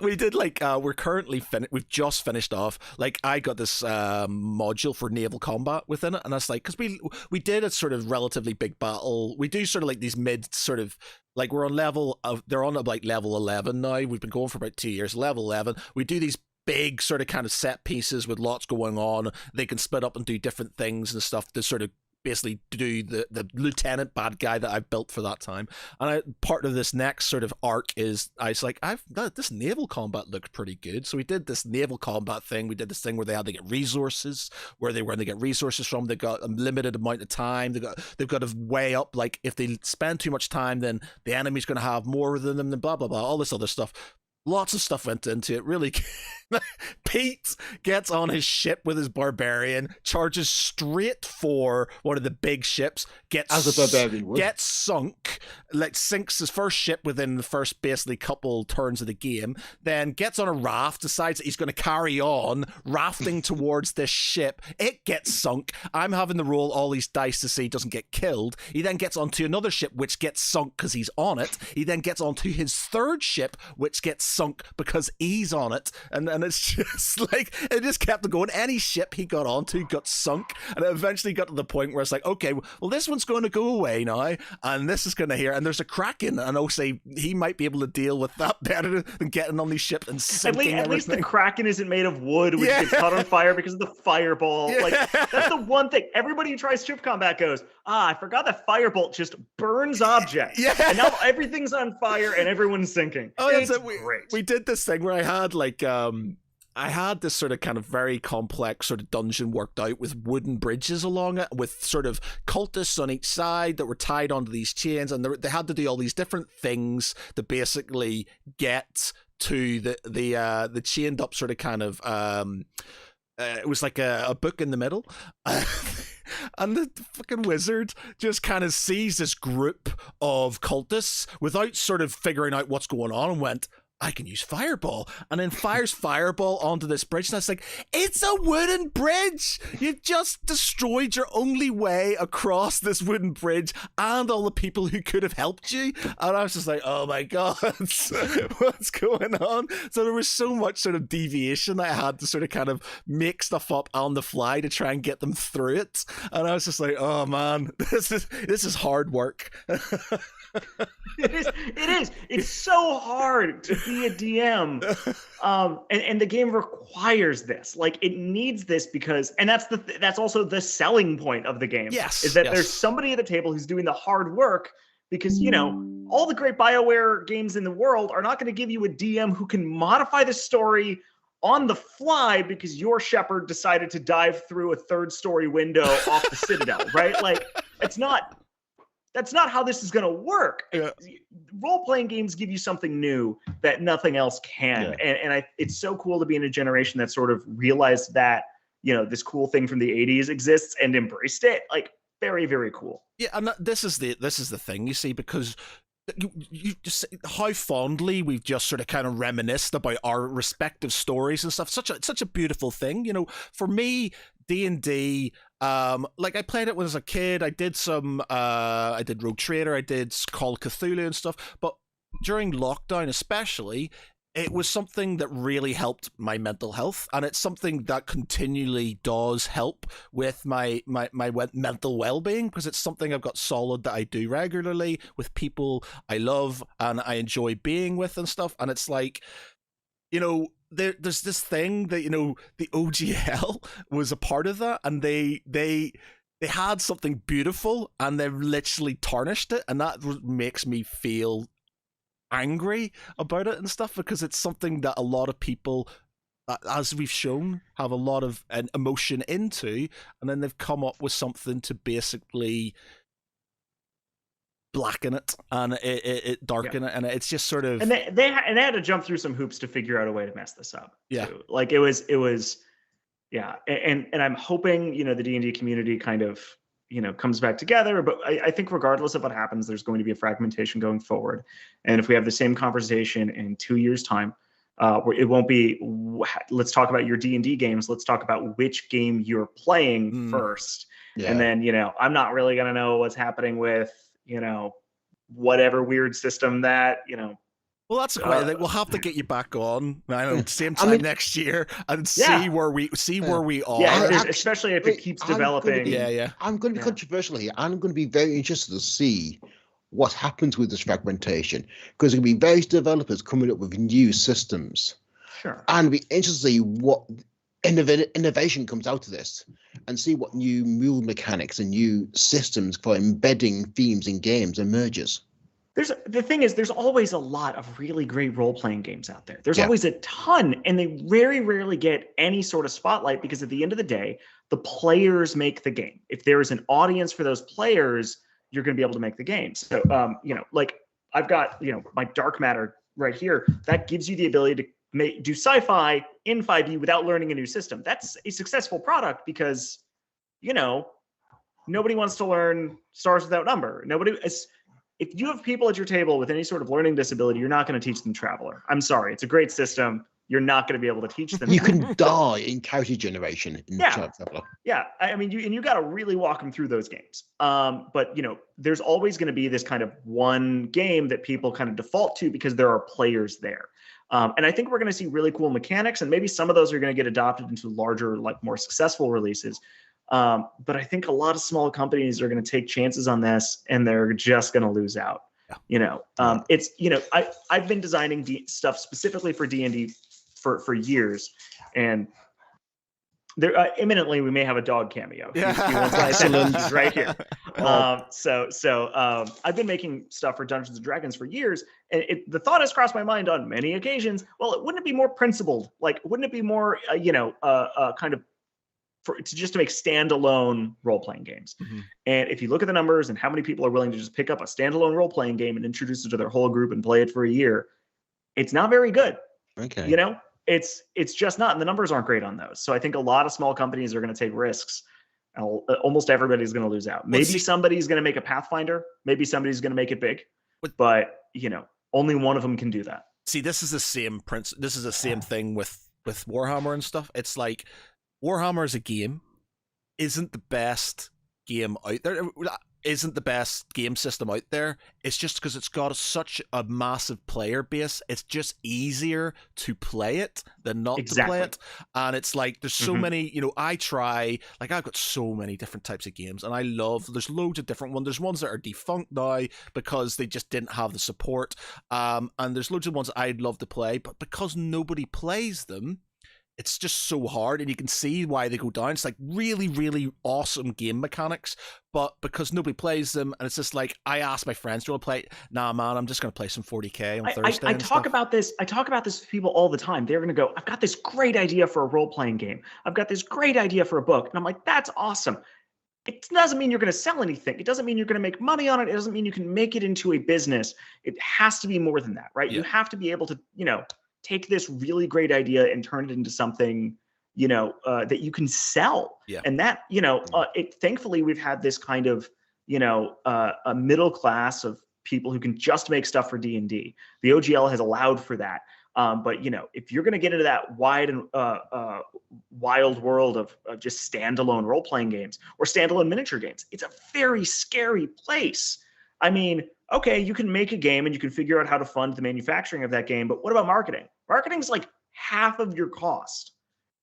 We did we're currently we've just finished off. Like, I got this module for naval combat within it, and I was like, because we did a sort of relatively big battle. We do sort of like these mid sort of, like, we're on they're on like level 11 now. We've been going for about 2 years. Level 11, we do these big sort of kind of set pieces with lots going on. They can split up and do different things and stuff to sort of basically do the lieutenant bad guy that I've built for that time. And part of this next sort of arc is, I was like, this naval combat looks pretty good. So we did this naval combat thing. We did this thing where they had to get resources, where they get resources from. They got a limited amount of time. They've got to weigh up, like, if they spend too much time, then the enemy's going to have more than them, and blah, blah, blah, all this other stuff. Lots of stuff went into it, really. Pete gets on his ship with his barbarian, charges straight for one of the big ships, gets sunk, like sinks his first ship within the first basically couple turns of the game, then gets on a raft, decides that he's going to carry on rafting towards this ship. It gets sunk. I'm having to roll all these dice to see he doesn't get killed. He then gets onto another ship, which gets sunk because he's on it. He then gets onto his third ship, which gets sunk because he's on it. And it's just like, it just kept going. Any ship he got onto got sunk, and it eventually got to the point where it's like, okay, well, this one's going to go away now, and this is going to here, and there's a Kraken, and I'll say he might be able to deal with that better than getting on these ships and sinking at least the Kraken isn't made of wood, which gets caught on fire because of the fireball. Like, that's the one thing. Everybody who tries ship combat goes, I forgot that firebolt just burns objects. And now everything's on fire and everyone's sinking. Oh, that's it. We did this thing where I had I had this sort of kind of very complex sort of dungeon worked out with wooden bridges along it, with sort of cultists on each side that were tied onto these chains, and they had to do all these different things to basically get to the chained up sort of kind of it was like a book in the middle. And the fucking wizard just kind of sees this group of cultists without sort of figuring out what's going on, and went, I can use fireball, and then fires fireball onto this bridge. And I was like, it's a wooden bridge. You've just destroyed your only way across this wooden bridge and all the people who could have helped you. And I was just like, oh my god, what's going on? So there was so much sort of deviation I had to sort of kind of make stuff up on the fly to try and get them through it. And I was just like, oh man, this is hard work. It is. It's so hard to be a DM. And the game requires this. Like, it needs this because, and that's also the selling point of the game. Yes. Is that there's somebody at the table who's doing the hard work, because, all the great BioWare games in the world are not going to give you a DM who can modify the story on the fly because your shepherd decided to dive through a 3rd-story window off the Citadel, right? Like, that's not how this is going to work. Yeah. Role-playing games give you something new that nothing else can. Yeah. And it's so cool to be in a generation that sort of realized that, this cool thing from the 80s exists and embraced it. Like, very, very cool. Yeah, and this is the thing, you see, because you just how fondly we've just sort of kind of reminisced about our respective stories and stuff. Such a beautiful thing, For me, D&D, like I played it when I was a kid. I did I did Rogue Trader, I did Call of Cthulhu and stuff. But during lockdown, especially, it was something that really helped my mental health, and it's something that continually does help with my mental well-being, because it's something I've got solid that I do regularly with people I love and I enjoy being with and stuff. And it's like, there's this thing that, the OGL was a part of that, and they had something beautiful and they literally tarnished it, and that makes me feel angry about it and stuff, because it's something that a lot of people, as we've shown, have a lot of an emotion into, and then they've come up with something to basically blacken it and it darken it, and it's just sort of, and they had to jump through some hoops to figure out a way to mess this up. Yeah, too. Like it was yeah, and I'm hoping the D&D community kind of comes back together. But I think regardless of what happens, there's going to be a fragmentation going forward. And if we have the same conversation in 2 years' time, it won't be, let's talk about your D&D games. Let's talk about which game you're playing first. Yeah. And then, I'm not really going to know what's happening with, whatever weird system that, Well, that's great. We'll have to get you back on. I know, same time next year, and see where we are. Yeah, especially if it keeps developing. I'm going to be controversial here. I'm going to be very interested to see what happens with this fragmentation, because there'll be various developers coming up with new systems. Sure. And it'll be interesting to see what innovation comes out of this, and see what new mule mechanics and new systems for embedding themes in games emerges. The thing is, there's always a lot of really great role-playing games out there. There's always a ton, and they very rarely get any sort of spotlight, because at the end of the day, the players make the game. If there is an audience for those players, you're going to be able to make the game. So, like I've got, my Dark Matter right here. That gives you the ability to do sci-fi in 5e without learning a new system. That's a successful product because, nobody wants to learn Stars Without Number. If you have people at your table with any sort of learning disability, you're not going to teach them Traveler. I'm sorry. It's a great system. You're not going to be able to teach them. You can die in Character Generation in Traveler. Yeah. I mean, you got to really walk them through those games. But, there's always going to be this kind of one game that people kind of default to because there are players there. And I think we're going to see really cool mechanics, and maybe some of those are going to get adopted into larger, like more successful releases. But I think a lot of small companies are going to take chances on this, and they're just going to lose out. Yeah. I've been designing stuff specifically for D&D for years, and there imminently we may have a dog cameo. Excellent. He's right here. So I've been making stuff for Dungeons and Dragons for years, and the thought has crossed my mind on many occasions. Well, wouldn't it be more principled? Like, wouldn't it be more, kind of to make standalone role-playing games? Mm-hmm. And if you look at the numbers and how many people are willing to just pick up a standalone role-playing game and introduce it to their whole group and play it for a year, it's not very good. Okay. It's just not, and the numbers aren't great on those. So I think a lot of small companies are going to take risks. Almost everybody's going to lose out. Maybe somebody's going to make a Pathfinder. Maybe somebody's going to make it big. But only one of them can do that. See, this is the same This is the same thing with Warhammer and stuff. It's like Warhammer as a game isn't the best game out there. Isn't the best game system out there. It's just because it's got such a massive player base. It's just easier to play it than not to play it. And it's like there's so many, I've got so many different types of games, and there's loads of different ones. There's ones that are defunct now because they just didn't have the support. And there's loads of ones I'd love to play, but because nobody plays them, it's just so hard, and you can see why they go down. It's like really, really awesome game mechanics, but because nobody plays them, and it's just like, I ask my friends, do you want to play? Nah, man, I'm just going to play some 40k on Thursday. I talk about this. I talk about this with people all the time. They're going to go, I've got this great idea for a role-playing game. I've got this great idea for a book. And I'm like, that's awesome. It doesn't mean you're going to sell anything. It doesn't mean you're going to make money on it. It doesn't mean you can make it into a business. It has to be more than that, right? Yeah. You have to be able to, take this really great idea and turn it into something, that you can sell. Yeah. And that, thankfully we've had this kind of, a middle class of people who can just make stuff for D&D. The OGL has allowed for that. But if you're going to get into that wide and wild world of just standalone role-playing games or standalone miniature games, it's a very scary place. I mean, okay, you can make a game and you can figure out how to fund the manufacturing of that game, but what about marketing? Marketing's like half of your cost.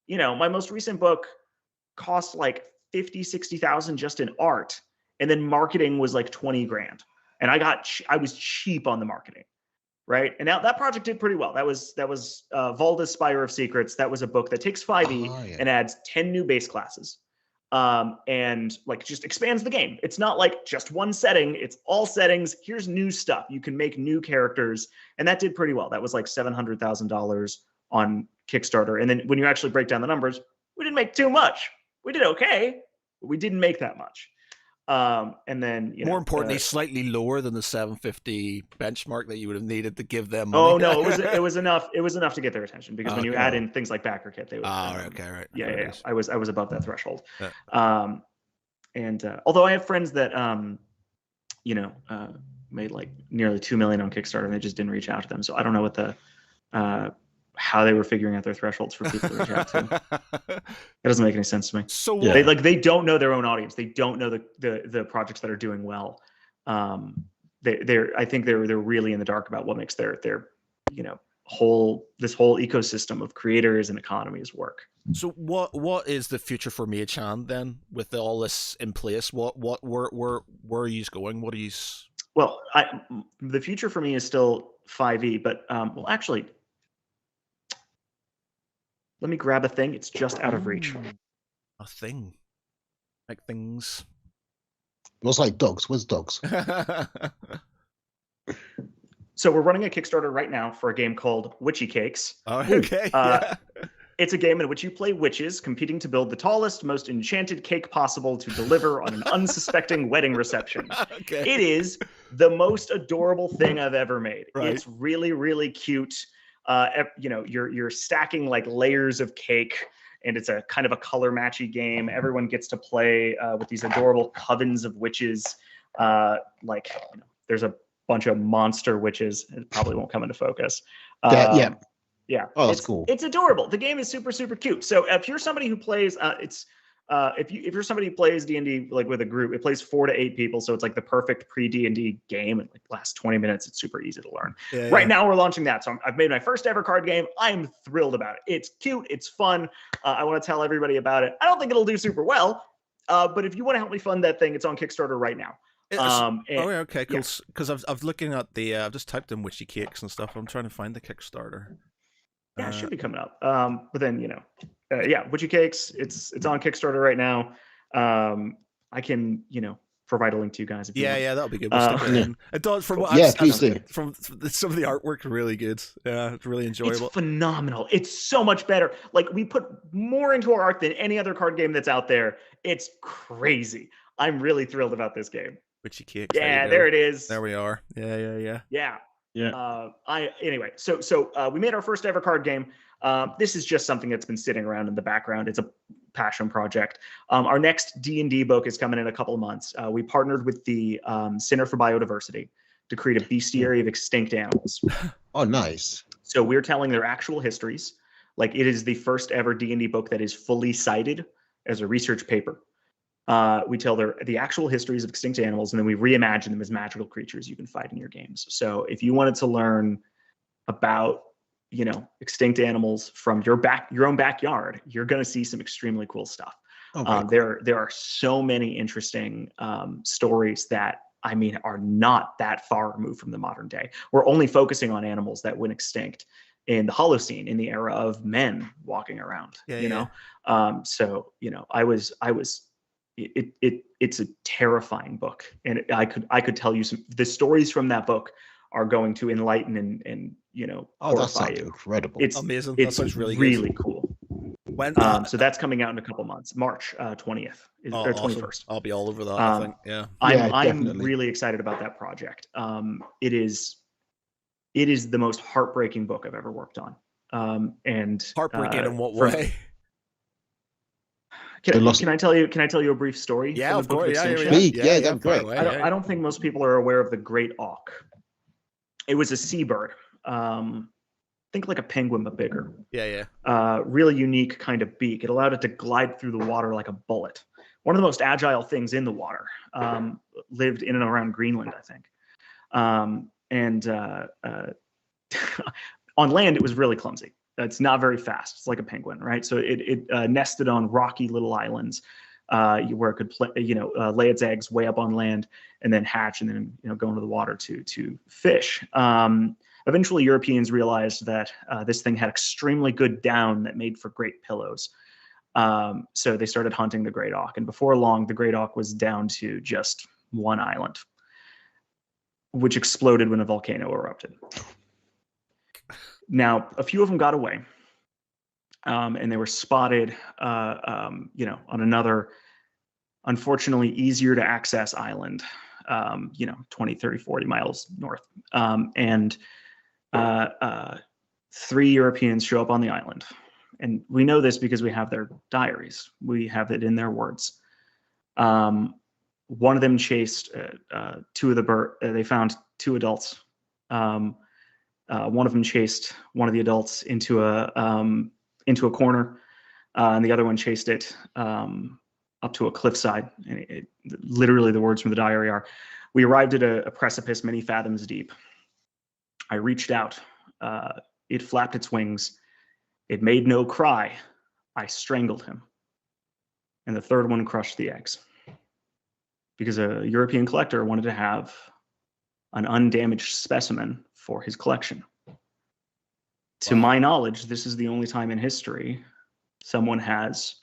My most recent book cost like 50, 60,000 just in art, and then marketing was like 20 grand. And I was cheap on the marketing. Right. And now that project did pretty well. That was Valda's Spire of Secrets. That was a book that takes 5e and adds 10 new base classes. And like just expands the game. It's not like just one setting, it's all settings. Here's new stuff. You can make new characters. And that did pretty well. That was like $700,000 on Kickstarter. And then when you actually break down the numbers, we didn't make too much. We did okay, but we didn't make that much. And then more importantly, slightly lower than the 750 benchmark that you would have needed to give them money. Oh no, it was enough. It was enough to get their attention, because when you add in things like backer kit, they would. Right. Yeah. I was above that threshold. Yeah. And although I have friends that made like nearly 2 million on Kickstarter, and they just didn't reach out to them. So I don't know what the how they were figuring out their thresholds for people to reach out to. It doesn't make any sense to me. So they don't know their own audience. They don't know the projects that are doing well. I think they're really in the dark about what makes their whole ecosystem of creators and economies work. So what is the future for Mage Hand then, with all this in place? Where are you going? What are you? Well, the future for me is still 5e, but actually, let me grab a thing. It's just out of reach. A thing, like things. What's like dogs? What's dogs? So we're running a Kickstarter right now for a game called Witchy Cakes. Oh, okay. It's a game in which you play witches competing to build the tallest, most enchanted cake possible to deliver on an unsuspecting wedding reception. Okay. It is the most adorable thing I've ever made. Right. It's really, really cute. You're stacking like layers of cake, and it's a kind of a color matchy game. Everyone gets to play with these adorable covens of witches. There's a bunch of monster witches. It probably won't come into focus. Yeah. Oh, that's cool. It's adorable. The game is super, super cute. So if you're somebody who plays, if you're somebody who plays D&D like with a group, it plays 4 to 8 people. So it's like the perfect pre-D&D game. It like lasts 20 minutes. It's super easy to learn. Right now we're launching that. So I've made my first ever card game. I'm thrilled about it. It's cute. It's fun. I want to tell everybody about it. I don't think it'll do super well. But if you want to help me fund that thing, it's on Kickstarter right now. Okay, cool. Because I've looking at the, I've just typed in Witchy Cakes and stuff. I'm trying to find the Kickstarter. Yeah, it should be coming up. But then, Witchy Cakes, it's on Kickstarter right now. I can, provide a link to you guys. If you want. That'll be good. We'll stick it in. It does, from what please do. From some of the artwork, really good. Yeah, it's really enjoyable. It's phenomenal. It's so much better. Like, we put more into our art than any other card game that's out there. It's crazy. I'm really thrilled about this game. Witchy Cakes. Yeah, there it is. There we are. Yeah. Anyway, so we made our first ever card game. This is just something that's been sitting around in the background. It's a passion project. Our next D&D book is coming in a couple of months. We partnered with the Center for Biodiversity to create a bestiary of extinct animals. Oh, nice. So we're telling their actual histories. Like, it is the first ever D&D book that is fully cited as a research paper. We tell the actual histories of extinct animals, and then we reimagine them as magical creatures you can fight in your games. So if you wanted to learn about, extinct animals from your own backyard, you're going to see some extremely cool stuff. There are so many interesting stories that, are not that far removed from the modern day. We're only focusing on animals that went extinct in the Holocene, in the era of men walking around. So it's a terrifying book, and I could tell you the stories from that book are going to enlighten and horrify you. Incredible. It's amazing. It's that sounds really cool. When so that's coming out in a couple months. March 20th or 21st. Awesome. I'll be all over that. I think. Yeah. I'm really excited about that project. It is the most heartbreaking book I've ever worked on. And heartbreaking in what way? Can I tell you a brief story? Yeah, of course. Yeah, that's great. I don't think most people are aware of the great auk. It was a seabird. Think like a penguin, but bigger. Yeah. Really unique kind of beak. It allowed it to glide through the water like a bullet. One of the most agile things in the water. Lived in and around Greenland, I think. On land, it was really clumsy. It's not very fast. It's like a penguin, right? So it nested on rocky little islands where it could lay its eggs way up on land and then hatch and then go into the water to fish. Eventually, Europeans realized that this thing had extremely good down that made for great pillows. So they started hunting the great auk, and before long, the great auk was down to just one island, which exploded when a volcano erupted. Now, a few of them got away, and they were spotted, on another, unfortunately, easier to access island, 20, 30, 40 miles north. And 3 Europeans show up on the island. And we know this because we have their diaries. We have it in their words. One of them chased 2 of the bird. They found 2 adults. One of them chased one of the adults into a corner, and the other one chased it up to a cliffside. And literally, the words from the diary are, "We arrived at a precipice many fathoms deep. I reached out. It flapped its wings. It made no cry. I strangled him. And the third one crushed the eggs." Because a European collector wanted to have an undamaged specimen for his collection. To my knowledge, this is the only time in history someone has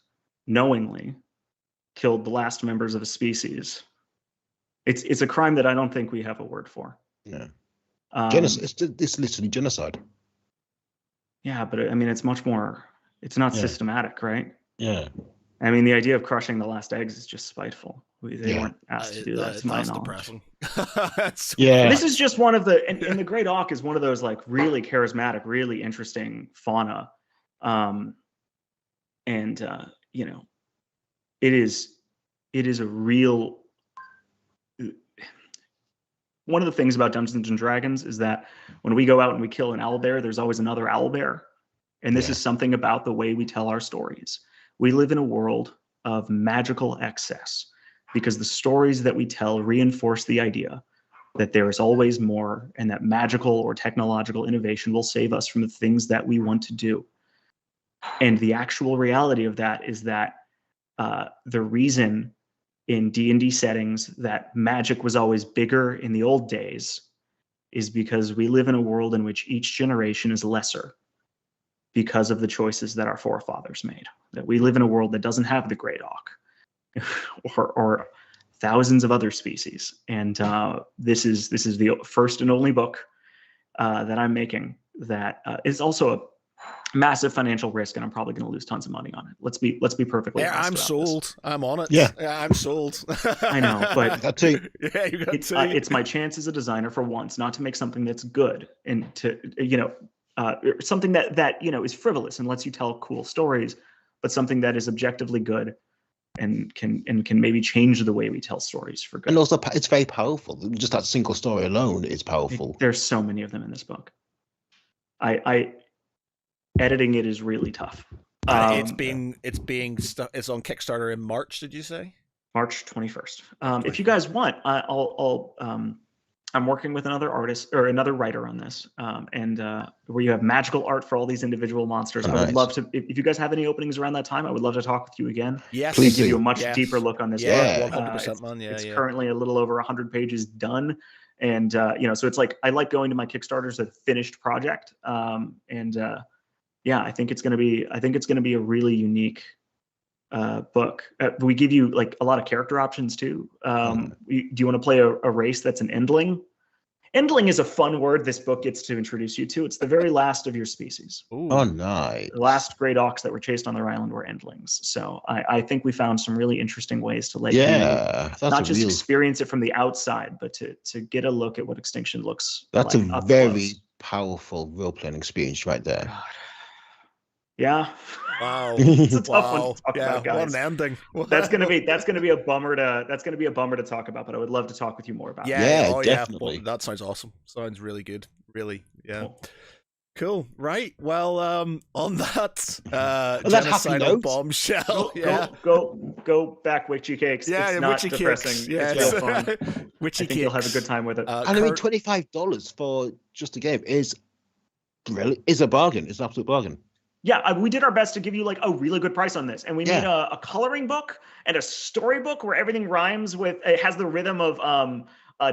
knowingly killed the last members of a species. It's a crime that I don't think we have a word for. No. It's literally genocide. Yeah, but I mean, it's much more. It's not systematic, right? Yeah. I mean, the idea of crushing the last eggs is just spiteful. They weren't asked to do that, to my knowledge. Yeah. This is just one of the, and the great auk is one of those like really charismatic, really interesting fauna. It is a real. One of the things about Dungeons and Dragons is that when we go out and we kill an owlbear, there's always another owlbear. And this is something about the way we tell our stories. We live in a world of magical excess because the stories that we tell reinforce the idea that there is always more and that magical or technological innovation will save us from the things that we want to do. And the actual reality of that is that the reason in D&D settings that magic was always bigger in the old days is because we live in a world in which each generation is lesser because of the choices that our forefathers made. That we live in a world that doesn't have the great auk or thousands of other species. And this is the first and only book that I'm making that is also a massive financial risk, and I'm probably going to lose tons of money on it. Let's be perfectly honest. I'm sold. I'm on it. Yeah, I'm sold. I know, but that too. Yeah, you got it's my chance as a designer for once, not to make something that's good and to something that is frivolous and lets you tell cool stories, but something that is objectively good and can maybe change the way we tell stories for good. And also, it's very powerful. Just that single story alone is powerful. There's so many of them in this book. Editing it is really tough. It's on Kickstarter in March. Did you say? March 21st. If you guys want, I'm working with another artist or another writer on this, and where you have magical art for all these individual monsters. Nice. I would love to. If you guys have any openings around that time, I would love to talk with you again. Yes, please give you a much deeper look on this. Yeah, 100%, man. It's currently a little over 100 pages done. And so it's like I like going to my Kickstarters a finished project. I think it's gonna be a really unique book. We give you like a lot of character options too. Do you want to play a race that's an endling? Endling is a fun word this book gets to introduce you to. It's the very last of your species. Ooh. Oh, nice. The last great auks that were chased on their island were endlings. So I think we found some really interesting ways to let you not just experience it from the outside, but to get a look at what extinction looks like. That's a very powerful role-playing experience right there. God. Yeah. Wow. It's a tough one to talk about, guys. What an ending. That's gonna be a bummer to talk about, but I would love to talk with you more about it. Yeah, definitely. That sounds awesome. Sounds really good. Really. Yeah. Cool. Right. Well, on that genocidal bombshell. Go back, Witchy Cakes. Yeah, it's not Witchy depressing. Cakes. Yes. It's real fun. Witchy I think you'll have a good time with it. And I mean, $25 for just a game is brilliant. Is a bargain. It's an absolute bargain. Yeah, we did our best to give you like a really good price on this, and we made a coloring book and a storybook where everything rhymes with. It has the rhythm of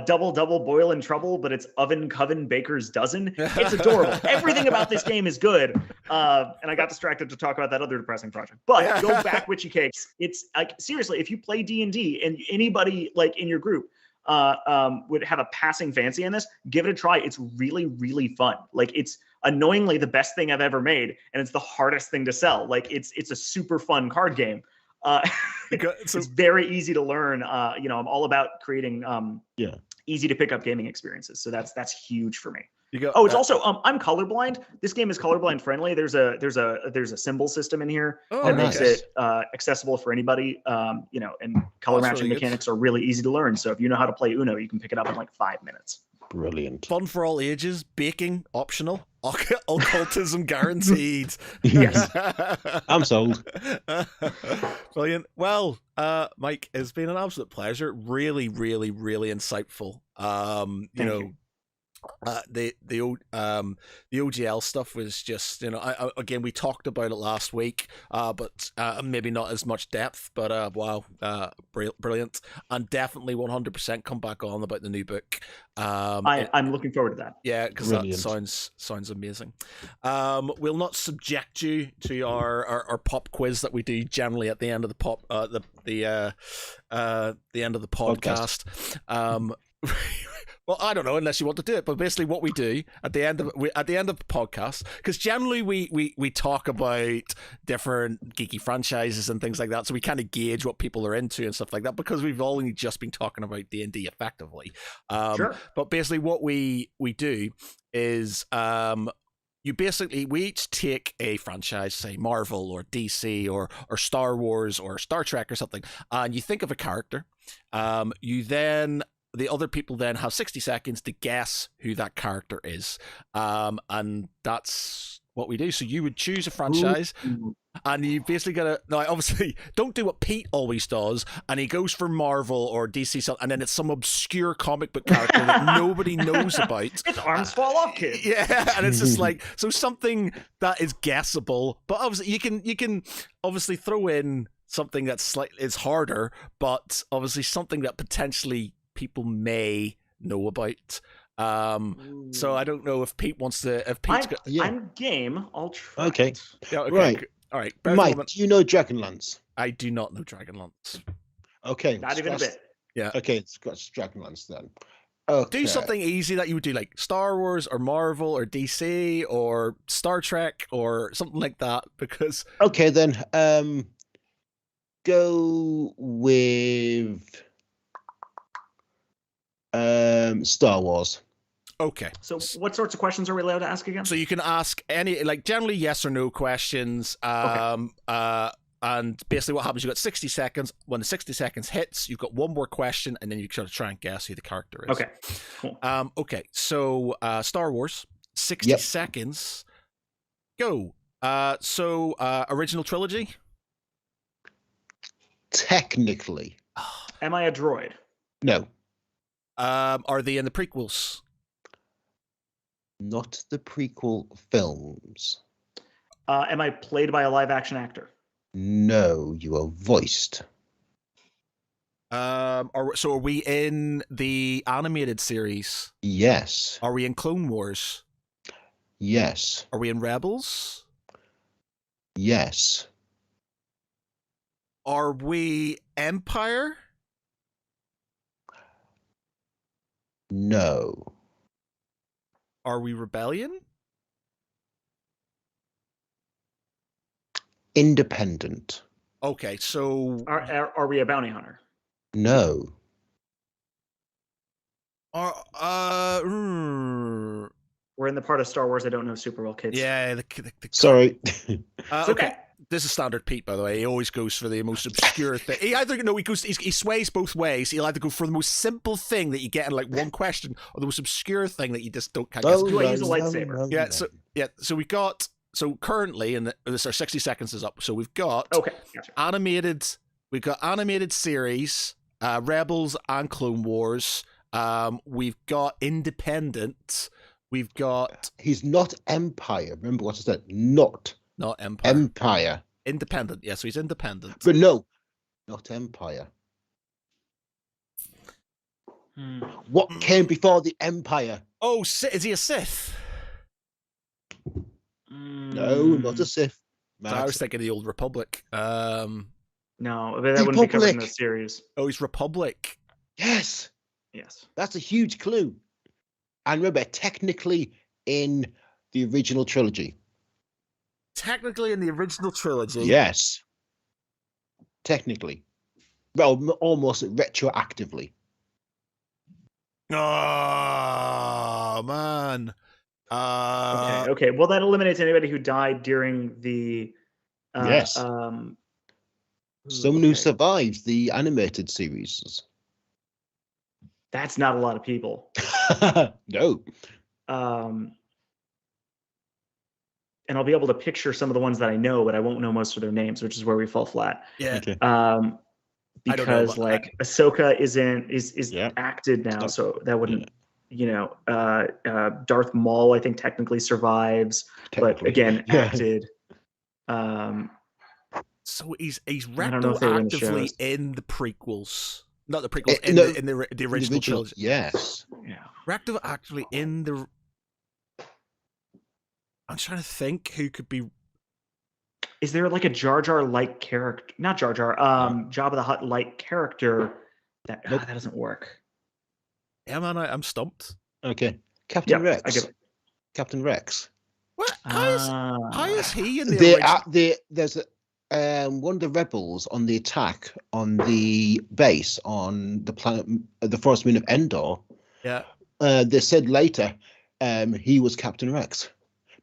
double boil and trouble, but it's oven coven baker's dozen. It's adorable. Everything about this game is good, and I got distracted to talk about that other depressing project. But go back, Witchy Cakes. It's like seriously, if you play D&D and anybody like in your group would have a passing fancy in this, give it a try. It's really, really fun. Like it's annoyingly the best thing I've ever made, and it's the hardest thing to sell. Like it's a super fun card game. It's very easy to learn. I'm all about creating easy to pick up gaming experiences. So that's huge for me. It's also I'm colorblind. This game is colorblind friendly. There's a symbol system in here that makes it accessible for anybody. And color matching mechanics are really easy to learn. So if you know how to play Uno, you can pick it up in like 5 minutes. Brilliant. Fun for all ages. Baking optional. Occultism guaranteed. Yes. I'm sold. Brilliant. Well, Mike, it's been an absolute pleasure. Really, really, really insightful. Thank you. The OGL stuff was just, again, we talked about it last week, but maybe not as much depth, but wow, brilliant, and definitely 100% come back on about the new book. I'm looking forward to that. Yeah, because that sounds amazing. We'll not subject you to our pop quiz that we do generally at the end of the end of the podcast. Well, I don't know, unless you want to do it. But basically, what we do at the end of the podcast, because generally we talk about different geeky franchises and things like that, so we kind of gauge what people are into and stuff like that. Because we've only just been talking about D&D effectively. Sure. But basically, what we do is we each take a franchise, say Marvel or DC or Star Wars or Star Trek or something, and you think of a character. The other people then have 60 seconds to guess who that character is. And that's what we do. So you would choose a franchise, and you basically got to... Now, obviously, don't do what Pete always does, and he goes for Marvel or DC, and then it's some obscure comic book character that nobody knows about. It's Arms Fall Off Kid. Yeah, and it's just like... So something that is guessable, but obviously you can obviously throw in something that's slightly... It's harder, but obviously something that potentially people may know about. So I don't know if Pete wants to. If Pete's I'm game. I'll try. Okay. Yeah, okay. Right. All right. Mike, do you know Dragonlance? I do not know Dragonlance. Okay. Not even a bit. Yeah. Okay, it's got Dragonlance then. Okay. Do something easy that you would do, like Star Wars or Marvel or DC or Star Trek or something like that. Because okay, then go with Star Wars. Okay. So what sorts of questions are we allowed to ask again? So you can ask any, like, generally yes or no questions. And basically what happens, you've got 60 seconds. When the 60 seconds hits, you've got one more question, and then you sort of try and guess who the character is. Okay. Cool. Okay. So Star Wars, 60 seconds. Go. Original trilogy? Technically. Am I a droid? No. Are they in the prequels? Not the prequel films. Am I played by a live action actor? No, you are voiced. Are we in the animated series? Yes. Are we in Clone Wars? Yes. Are we in Rebels? Yes. Are we Empire? No. Are we Rebellion? Independent. Okay, so Are we a bounty hunter? No. We're in the part of Star Wars I don't know super well, kids. yeah. Sorry. It's Okay. okay. This is standard Pete, by the way. He always goes for the most obscure thing. He sways both ways. He'll either go for the most simple thing that you get in like one question, or the most obscure thing that you just can't guess. Do I use a lightsaber? So we got currently, and this our 60 seconds is up. So we've got Okay, gotcha. we've got animated series, Rebels and Clone Wars. We've got Independent. We've got He's not Empire. Remember what I said? Not Empire. Empire. Independent. Yeah, so he's independent. But no, not Empire. What came before the Empire? Oh, is he a Sith? No, not a Sith. So I was thinking the old Republic. No, but that wouldn't be covered in the series. Oh, he's Republic. Yes. Yes. That's a huge clue. And remember, technically in the original trilogy. Technically in the original trilogy. Yes. Technically. Well, almost retroactively. Oh, man. Okay. Well, that eliminates anybody who died during the. Yes. Someone who survived the animated series. That's not a lot of people. No. And I'll be able to picture some of the ones that I know, but I won't know most of their names, which is where we fall flat. Yeah. Okay. Because like Ahsoka is acted now, so that wouldn't, Darth Maul I think technically survives, but again acted. So he's retroactively in the prequels, not the prequels, in the original trilogy. Yes. Yeah. Retroactively in the. I'm trying to think who could be. Is there like a Jar Jar like character? Not Jar Jar. Jabba the Hutt like character that that doesn't work. Yeah, man, I'm stumped. Okay, Captain Rex. I give it. Captain Rex. What? How is he in the original? There's one of the rebels on the attack on the base on the planet, the forest moon of Endor. Yeah. They said later, he was Captain Rex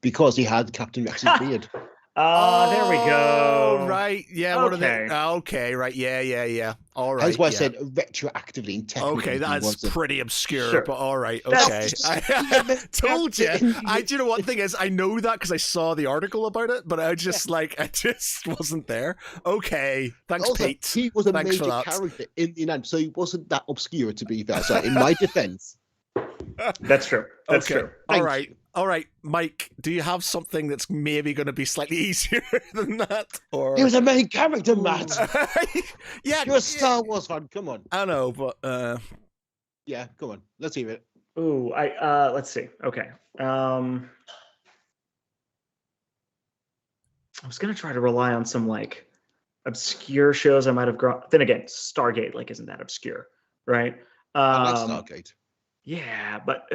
because he had Captain Rex's beard. There we go. Right. Yeah. Okay. What are they? Okay. Right. Yeah. All right. That's why I said retroactively and technically. Okay, that's pretty obscure, Sure. but all right. Okay. I told you. Do you know what thing is? I know that because I saw the article about it, but I just wasn't there. Okay. Thanks, also, Pete. He was a Thanks major character in the end, so he wasn't that obscure, to be fair. So, in my defense. That's true. That's true. All right. All right, Mike, do you have something that's maybe going to be slightly easier than that? Or he was a main character, Matt. Yeah, you're a Star Wars fan. Come on. I know, but yeah, come on. Let's hear it. Ooh, let's see. Okay. I was gonna try to rely on some like obscure shows I might have grown. Then again, Stargate isn't that obscure, right? I like Stargate. Yeah, but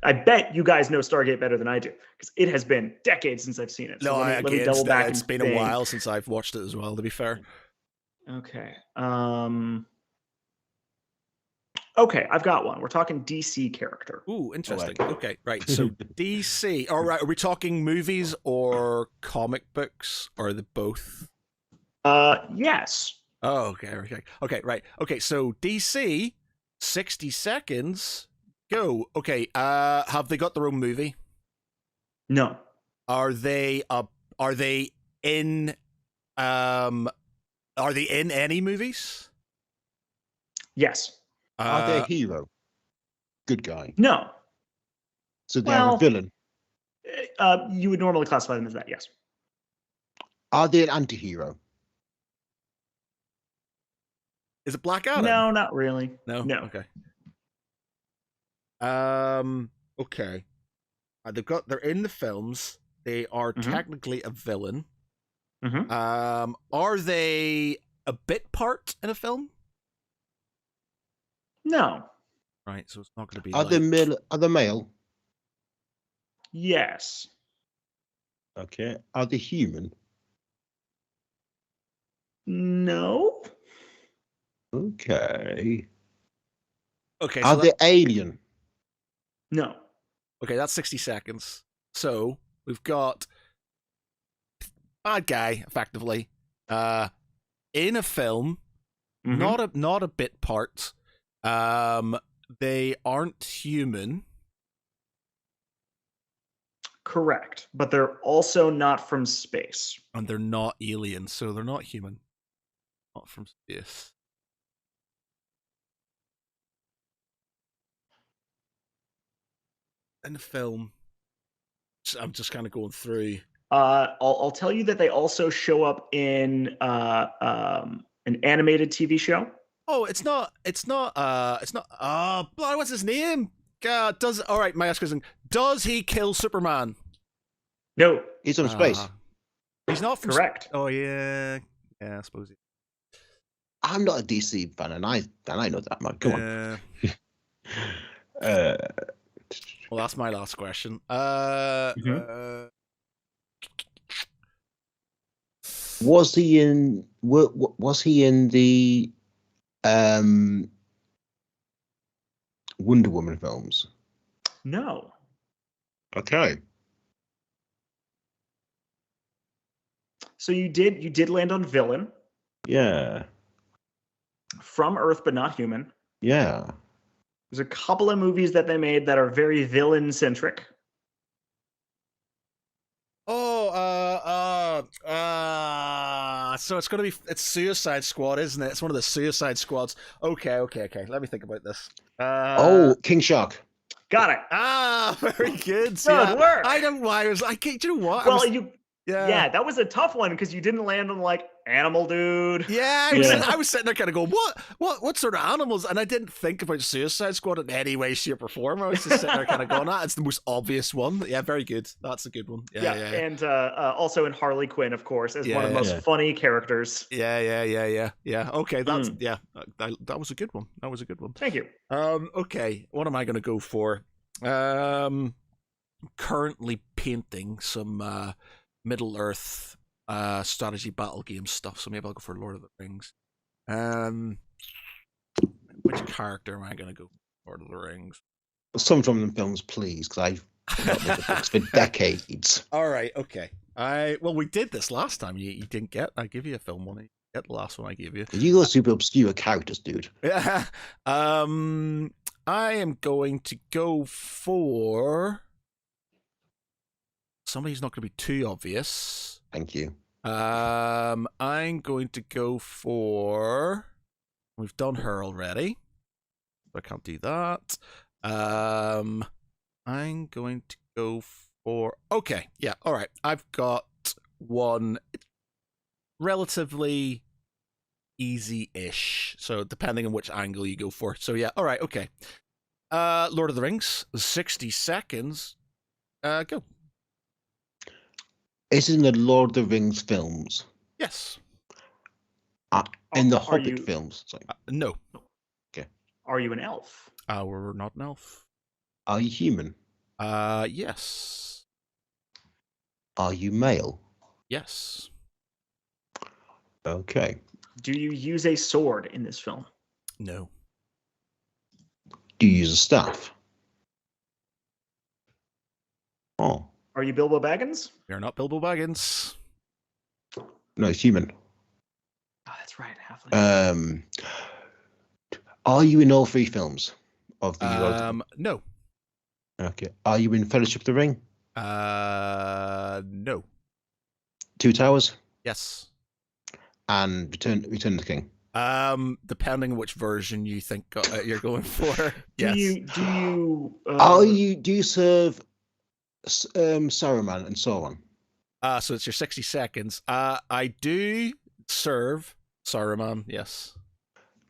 I bet you guys know Stargate better than I do because it has been decades since I've seen it. So let me double back. It's been a while since I've watched it as well, to be fair. Okay. Okay, I've got one. We're talking DC character. Ooh, interesting. Okay, right. So DC. All right. Are we talking movies or comic books, or the both? Yes. Oh, okay. Right. Okay. So DC. 60 seconds. Go. Okay. Have they got their own movie? No. Are they in any movies? Yes. Are they a hero? Good guy. No. So they're a villain. You would normally classify them as that, yes. Are they an anti-hero? Is it Black Adam? No, not really. No. No. Okay. Okay. They're in the films. They are technically a villain. Are they a bit part in a film? No. Right, so it's not going to be. Are they male? Yes. Okay. Are they human? No. Okay. Okay. Are they alien? No. Okay, that's 60 seconds. So we've got bad guy, effectively, in a film, not a bit part. They aren't human. Correct, but they're also not from space. And they're not aliens, so they're not human. Not from space. In the film, I'm just kind of going through. I'll tell you that they also show up in an animated TV show. Oh, it's not. What's his name? God, all right, my ask question. Does he kill Superman? No. He's from space. He's not from Correct. Oh yeah, I suppose. I'm not a DC fan, and I know that, man. Come on. Well, that's my last question. Was he in the Wonder Woman films? No. Okay. So you did land on villain. Yeah. From Earth, but not human. Yeah. There's a couple of movies that they made that are very villain centric. So it's it's Suicide Squad, isn't it? It's one of the Suicide Squads. Okay. Let me think about this. King Shark. Got it. Very good. Good work. I don't know why I was. Do you know what? Well, Yeah, that was a tough one because you didn't land on like animal dude. Yeah, I was sitting there kind of going, what sort of animals? And I didn't think about Suicide Squad in any way, shape, or form. I was just sitting there kind of going, it's the most obvious one. Yeah, very good. That's a good one. Yeah. And also in Harley Quinn, of course, as one of the most funny characters. Yeah. Okay, that's that was a good one. That was a good one. Thank you. Okay, what am I going to go for? Currently painting some Middle Earth strategy battle game stuff, so maybe I'll go for Lord of the Rings. Which character am I going to go for Lord of the Rings? Some from the films, please, because I've not read the books for decades. All right, okay. Well, we did this last time. You didn't get. I give you a film one. You get the last one I gave you. You go super obscure characters, dude. Yeah. I am going to go for somebody who's not going to be too obvious. Thank you. I'm going to go for. We've done her already. I can't do that. I'm going to go for. Okay, yeah, all right. I've got one relatively easy-ish. So depending on which angle you go for. So yeah, all right, okay. Lord of the Rings, 60 seconds. Go. Is it in the Lord of the Rings films? Yes. In the Hobbit films? Sorry. No. Okay. Are you an elf? We're not an elf. Are you human? Yes. Are you male? Yes. Okay. Do you use a sword in this film? No. Do you use a staff? Oh. Are you Bilbo Baggins? You're not Bilbo Baggins. No, it's human. Oh, that's right. Halfling. Are you in all three films of the No. Okay. Are you in Fellowship of the Ring? No. Two Towers? Yes. And Return of the King? Depending on which version you think you're going for. Do Yes. you Do you serve Saruman and so on? So it's your 60 seconds. I do serve Saruman, yes.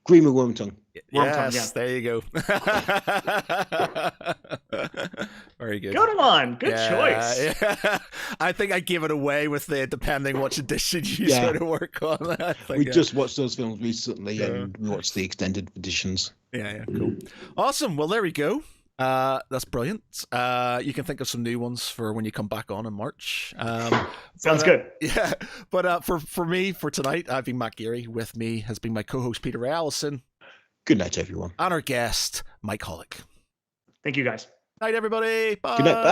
Green with Wormtongue. Wormtongue, Yes, there you go. Very good. Good one. Good choice. Yeah. I think I gave it away with the depending which edition you Yeah. sort of work on. I think, We just watched those films recently, and we watched the extended editions. Yeah, cool. Awesome. Well, there we go. That's brilliant. You can think of some new ones for when you come back on in March. Sounds good. Yeah, but for me, for tonight, I've been Matt Geary. With me has been my co-host Peter Ray Allison. Good night, everyone. And our guest, Mike Holik. Thank you, guys. Night, everybody. Bye. Good night. Bye.